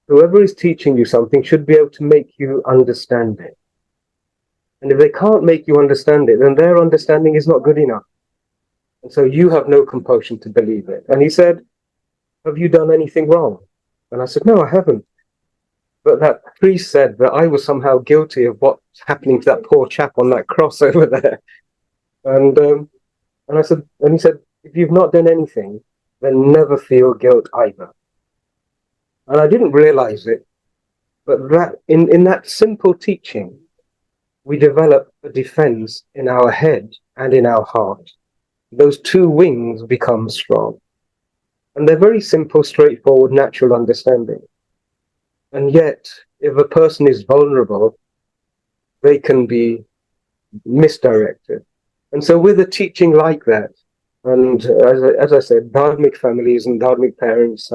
whoever is teaching you something should be able to make you understand it. And if they can't make you understand it, then their understanding is not good enough. And so you have no compulsion to believe it. And he said, have you done anything wrong? And I said, no, I haven't. But that priest said that I was somehow guilty of what's happening to that poor chap on that cross over there. And I said, and he said, if you've not done anything, then never feel guilt either. And I didn't realize it, but that in that simple teaching, we develop a defense in our head and in our heart. Those two wings become strong. And they're very simple, straightforward, natural understanding. And yet, if a person is vulnerable, they can be misdirected. And so with a teaching like that, and as I said, dharmic families and dharmic parents,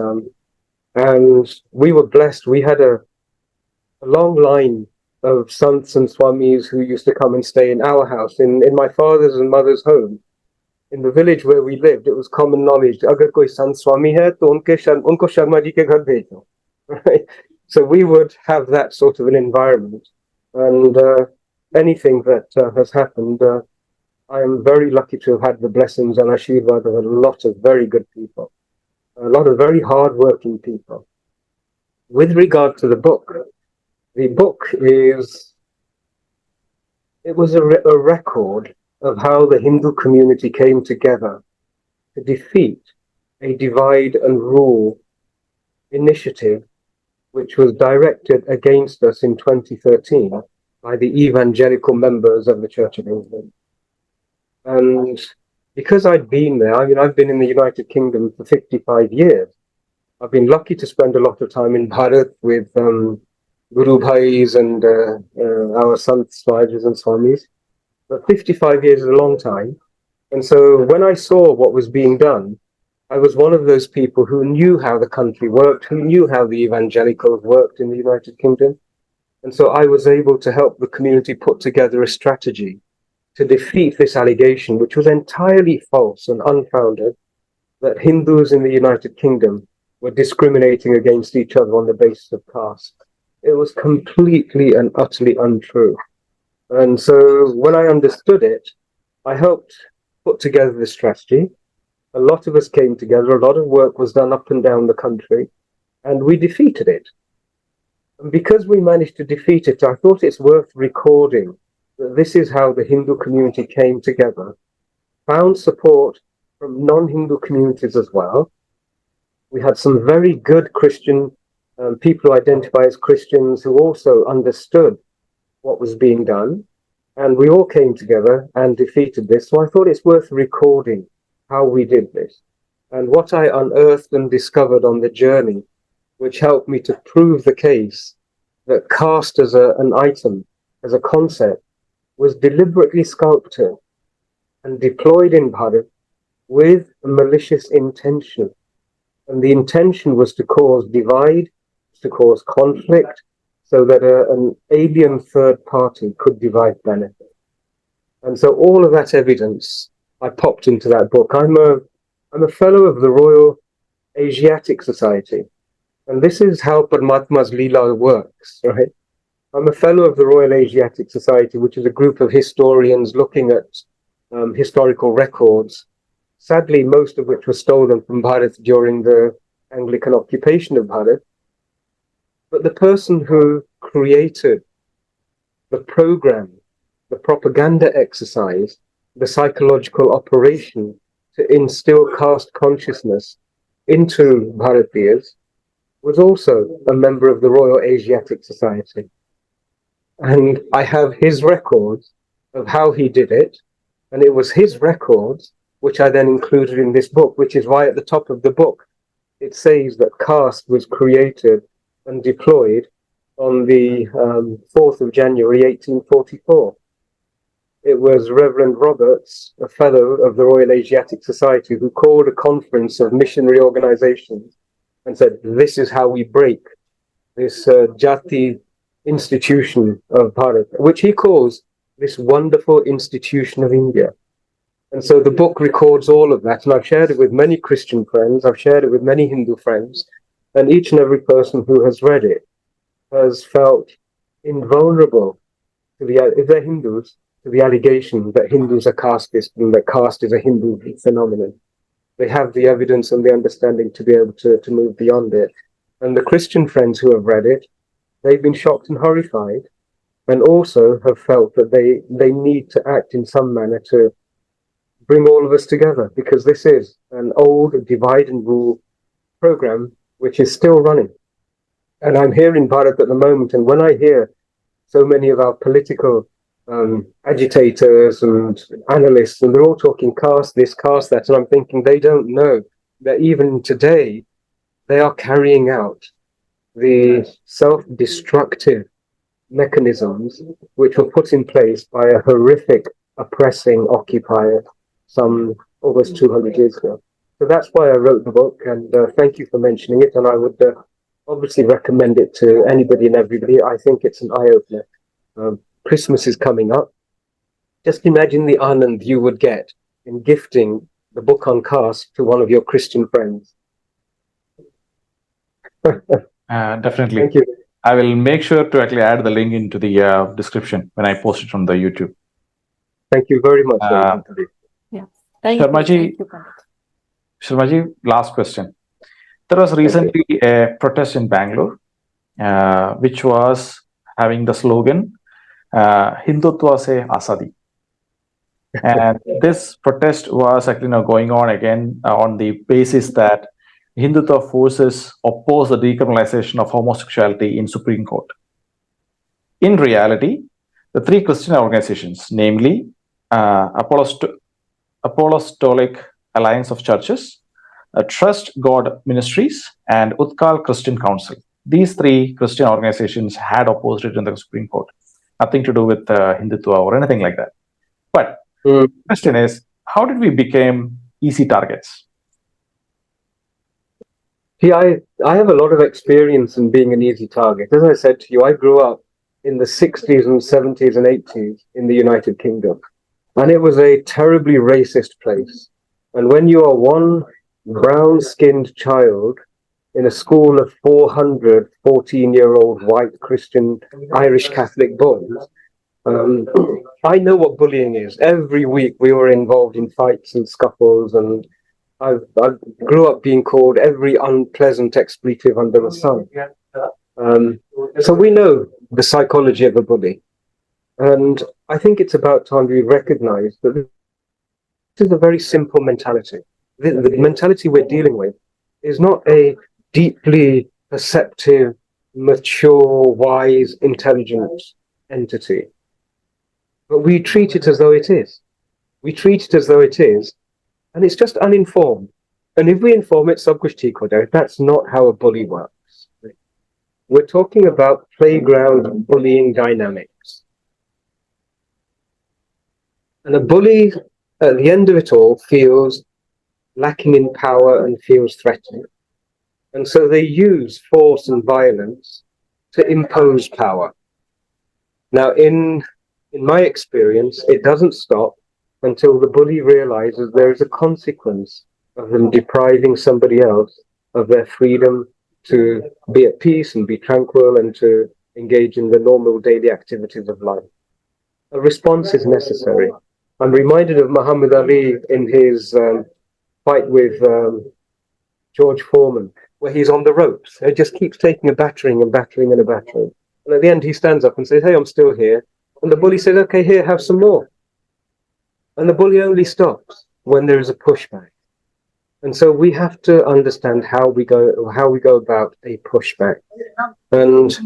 and we were blessed. We had a long line of sants and swamis who used to come and stay in our house, in my father's and mother's home. In the village where we lived, it was common knowledge, agar koi sant swami hai, to unko Sharma ji ke ghar bhejo. Right? So we would have that sort of an environment. And anything that has happened, I am very lucky to have had the blessings and ashirvad of a lot of very good people, a lot of very hard-working people. With regard to the book was a record of how the Hindu community came together to defeat a divide and rule initiative which was directed against us in 2013 by the evangelical members of the Church of England. And because I'd been there, I mean, I've been in the United Kingdom for 55 years. I've been lucky to spend a lot of time in Bharat with Guru Bhais and our Sants, Swamis and Swamis. But 55 years is a long time. And so when I saw what was being done, I was one of those people who knew how the country worked, who knew how the evangelicals worked in the United Kingdom. And so I was able to help the community put together a strategy to defeat this allegation, which was entirely false and unfounded, that Hindus in the United Kingdom were discriminating against each other on the basis of caste. It was completely and utterly untrue. And so when I understood it, I helped put together the strategy. A lot of us came together, a lot of work was done up and down the country, and we defeated it. And because we managed to defeat it, I thought it's worth recording that this is how the Hindu community came together, found support from non-Hindu communities as well. We had some very good Christian people who identify as Christians who also understood what was being done, and we all came together and defeated this. So I thought it's worth recording how we did this and what I unearthed and discovered on the journey, which helped me to prove the case that caste as an item, as a concept, was deliberately sculpted and deployed in Bharat with a malicious intention. And the intention was to cause divide, to cause conflict, so that an alien third party could derive benefit. And so all of that evidence I popped into that book. I'm a fellow of the Royal Asiatic Society. And this is how Paramatma's Leela works, right? I'm a fellow of the Royal Asiatic Society, which is a group of historians looking at historical records, sadly, most of which were stolen from Bharat during the Anglican occupation of Bharat. But the person who created the program, the propaganda exercise, the psychological operation to instill caste consciousness into Bharatiyas was also a member of the Royal Asiatic Society. And I have his records of how he did it, and it was his records which I then included in this book, which is why at the top of the book it says that caste was created and deployed on the 4th of January 1844. It was Reverend Roberts, a fellow of the Royal Asiatic Society, who called a conference of missionary organizations and said, this is how we break this Jati institution of Bharat, which he calls this wonderful institution of India. And so the book records all of that, and I've shared it with many Christian friends, I've shared it with many Hindu friends, and each and every person who has read it has felt invulnerable to if they're Hindus, to the allegation that Hindus are casteist and that caste is a Hindu phenomenon. They have the evidence and the understanding to be able to move beyond it. And the Christian friends who have read it, they've been shocked and horrified, and also have felt that they need to act in some manner to bring all of us together, because this is an old divide and rule program which is still running. And I'm here in Bharat at the moment, and when I hear so many of our political agitators and analysts, and they're all talking caste this, caste that, and I'm thinking they don't know that even today they are carrying out the self-destructive mechanisms which were put in place by a horrific oppressing occupier some almost 200 years ago. So that's why I wrote the book, and thank you for mentioning it, and I would obviously recommend it to anybody and everybody. I think it's an eye-opener. Christmas is coming up. Just imagine the anand you would get in gifting the book on caste to one of your Christian friends. Definitely. Thank you. I will make sure to actually add the link into the description when I post it on the YouTube. Thank you very much. Yeah. Thank Sharmaji, you, Pandit. Sharmaji, last question. There was recently a protest in Bangalore, which was having the slogan, Hindutva se Asadi. And this protest was actually going on again on the basis that Hindutva forces oppose the decriminalization of homosexuality in Supreme Court. In reality, the three Christian organizations, namely Apostolic Alliance of Churches, Trust God Ministries, and Utkal Christian Council. These three Christian organizations had opposed it in the Supreme Court. Nothing to do with Hindutva or anything like that. But the question is, how did we become easy targets? See, I have a lot of experience in being an easy target. As I said to you, I grew up in the 60s and 70s and 80s in the United Kingdom. And it was a terribly racist place. And when you are one brown-skinned child in a school of 400 14-year-old white Christian Irish Catholic boys, I know what bullying is. Every week we were involved in fights and scuffles, and I grew up being called every unpleasant expletive under the sun. So we know the psychology of a bully. And I think it's about time we recognize that this is a very simple mentality. The mentality we're dealing with is not a deeply perceptive, mature, wise, intelligent entity. But we treat it as though it is. We treat it as though it is, and it's just uninformed. And if we inform it, that's not how a bully works. We're talking about playground bullying dynamics. And a bully, at the end of it all, feels lacking in power and feels threatened. And so they use force and violence to impose power. Now, in in my experience, it doesn't stop until the bully realizes there is a consequence of them depriving somebody else of their freedom to be at peace and be tranquil and to engage in the normal daily activities of life. A response is necessary. I'm reminded of Muhammad Ali in his fight with George Foreman, where he's on the ropes. He just keeps taking a battering and battering and a battering. And at the end, he stands up and says, "Hey, I'm still here." And the bully says, "Okay, here, have some more." And the bully only stops when there is a pushback. And so we have to understand how we go about a pushback. And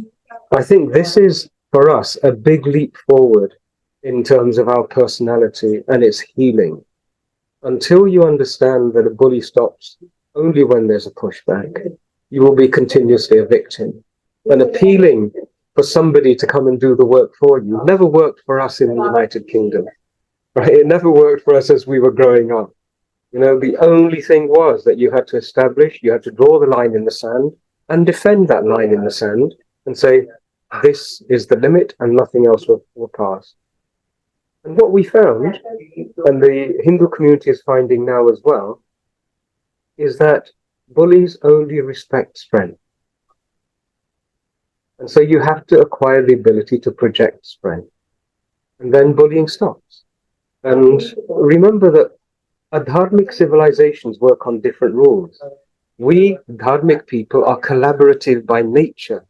I think this is, for us, a big leap forward in terms of our personality and its healing. Until you understand that a bully stops only when there's a pushback, you will be continuously a victim. And appealing for somebody to come and do the work for you never worked for us in the United Kingdom. Right? It never worked for us as we were growing up. You know, the only thing was that you had to draw the line in the sand and defend that line in the sand and say, this is the limit and nothing else will pass. And what we found, and the Hindu community is finding now as well, is that bullies only respect strength. And so you have to acquire the ability to project strength. And then bullying stops. And remember that dharmic civilizations work on different rules. We dharmic people are collaborative by nature.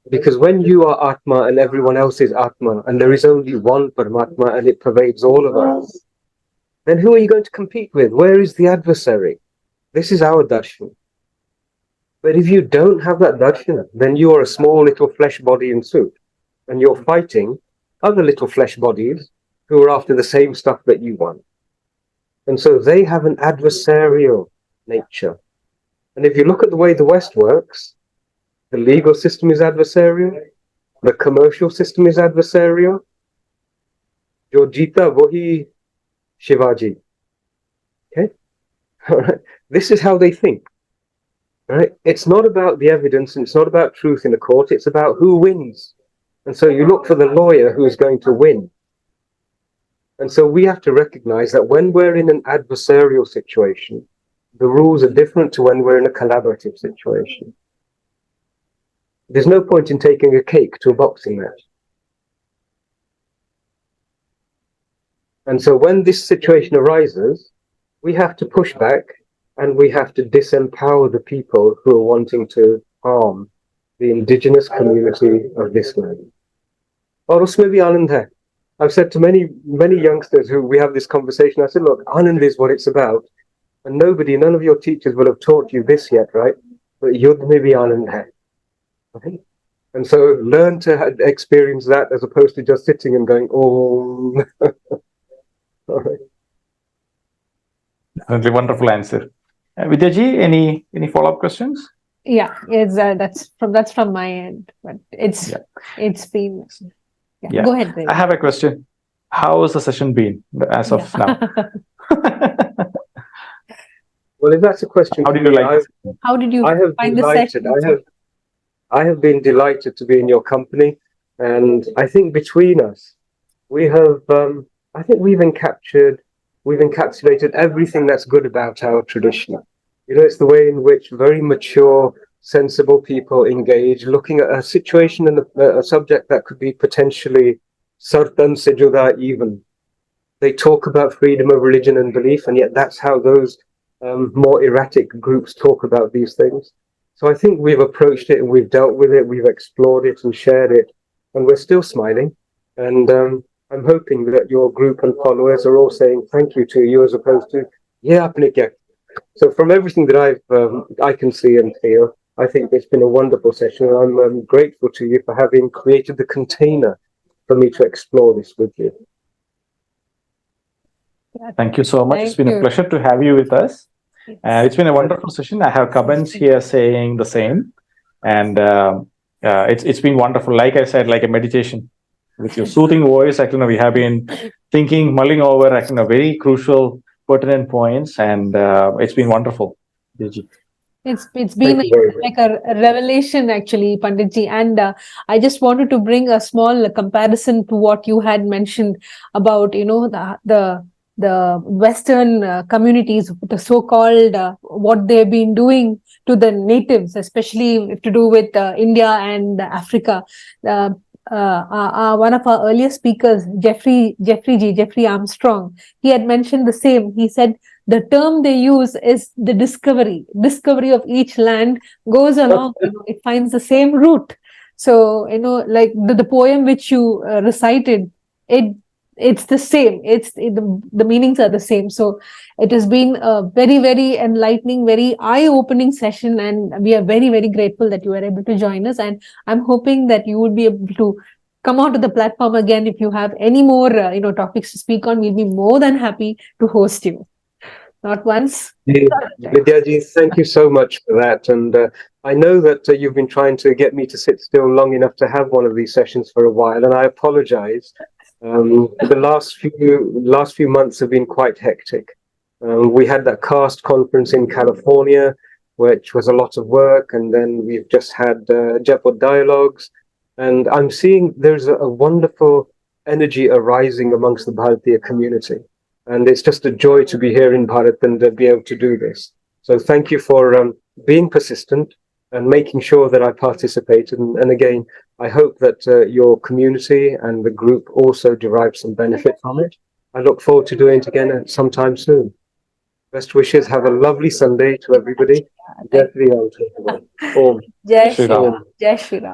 Because when you are Atma and everyone else is Atma, and there is only one Paramatma and it pervades all of us, then who are you going to compete with? Where is the adversary? This is our darshan. But if you don't have that darshan, then you are a small little flesh body in suit, and you're fighting other little flesh bodies who are after the same stuff that you want. And so they have an adversarial nature. And if you look at the way the West works, the legal system is adversarial, the commercial system is adversarial. Jo jeeta wahi Shivaji. Okay? All right. This is how they think. Right? It's not about the evidence and it's not about truth in a court, it's about who wins. And so you look for the lawyer who's going to win. And so we have to recognize that when we're in an adversarial situation, the rules are different to when we're in a collaborative situation. There's no point in taking a cake to a boxing match. And so when this situation arises, we have to push back and we have to disempower the people who are wanting to harm the indigenous community of this land. Or usme bhi anand hai. I've said to many youngsters who we have this conversation, I said, look, Anand is what it's about. And none of your teachers will have taught you this yet, right? But Yudh mein bhi Anand hai. Okay? And so learn to experience that as opposed to just sitting and going, oh. All right. Definitely wonderful answer. Vidya ji, any follow-up questions? Yeah, it's that's from my end, but it's been. Yeah. Go ahead. Then. I have a question. How has the session been as of now? Well, if that's a question, how did you like it? How did you find the session? I have been delighted to be in your company, and I think between us, we have. I think we've encapsulated everything that's good about our tradition. You know, it's the way in which very mature, sensible people engage, looking at a situation and a subject that could be potentially sartan se juda even. They talk about freedom of religion and belief, and yet that's how those more erratic groups talk about these things. So I think we've approached it and we've dealt with it, we've explored it and shared it, and we're still smiling. And I'm hoping that your group and followers are all saying thank you to you as opposed to, yeah, apne kya. So from everything that I can see and feel, I think it's been a wonderful session. And I'm grateful to you for having created the container for me to explore this with you. Thank you so much. It's been a pleasure to have you with us. It's been a wonderful session. I have comments here saying the same. And it's been wonderful. Like I said, like a meditation. With your soothing voice, we have been thinking, mulling over, very crucial, pertinent points, and it's been wonderful. It's been Thank you very much. like a revelation, actually, Panditji. And I just wanted to bring a small comparison to what you had mentioned about, the Western communities, the so-called what they've been doing to the natives, especially to do with India and Africa. One of our earlier speakers, Jeffrey Armstrong, he had mentioned the same. He said the term they use is the discovery of each land goes along, it finds the same root. So, like the poem which you recited, it's the same. The meanings are the same. So it has been a very, very enlightening, very eye-opening session, and we are very, very grateful that you were able to join us. And I'm hoping that you would be able to come onto the platform again if you have any more topics to speak on. We'll be more than happy to host you. Not once. Vidyaji, thank you so much for that. And I know that you've been trying to get me to sit still long enough to have one of these sessions for a while, and I apologize. The last few months have been quite hectic. We had that CAST conference in California, which was a lot of work, and then we've just had Jaipur Dialogues, and I'm seeing there's a wonderful energy arising amongst the Bharatiya community. And it's just a joy to be here in Bharat and be able to do this. So thank you for being persistent and making sure that I participated. And again, I hope that your community and the group also derive some benefit from it. I look forward to doing it again sometime soon. Best wishes. Have a lovely Sunday to everybody. Jai Shri Ram. Jai Shri Ram. Jai Shri Ram.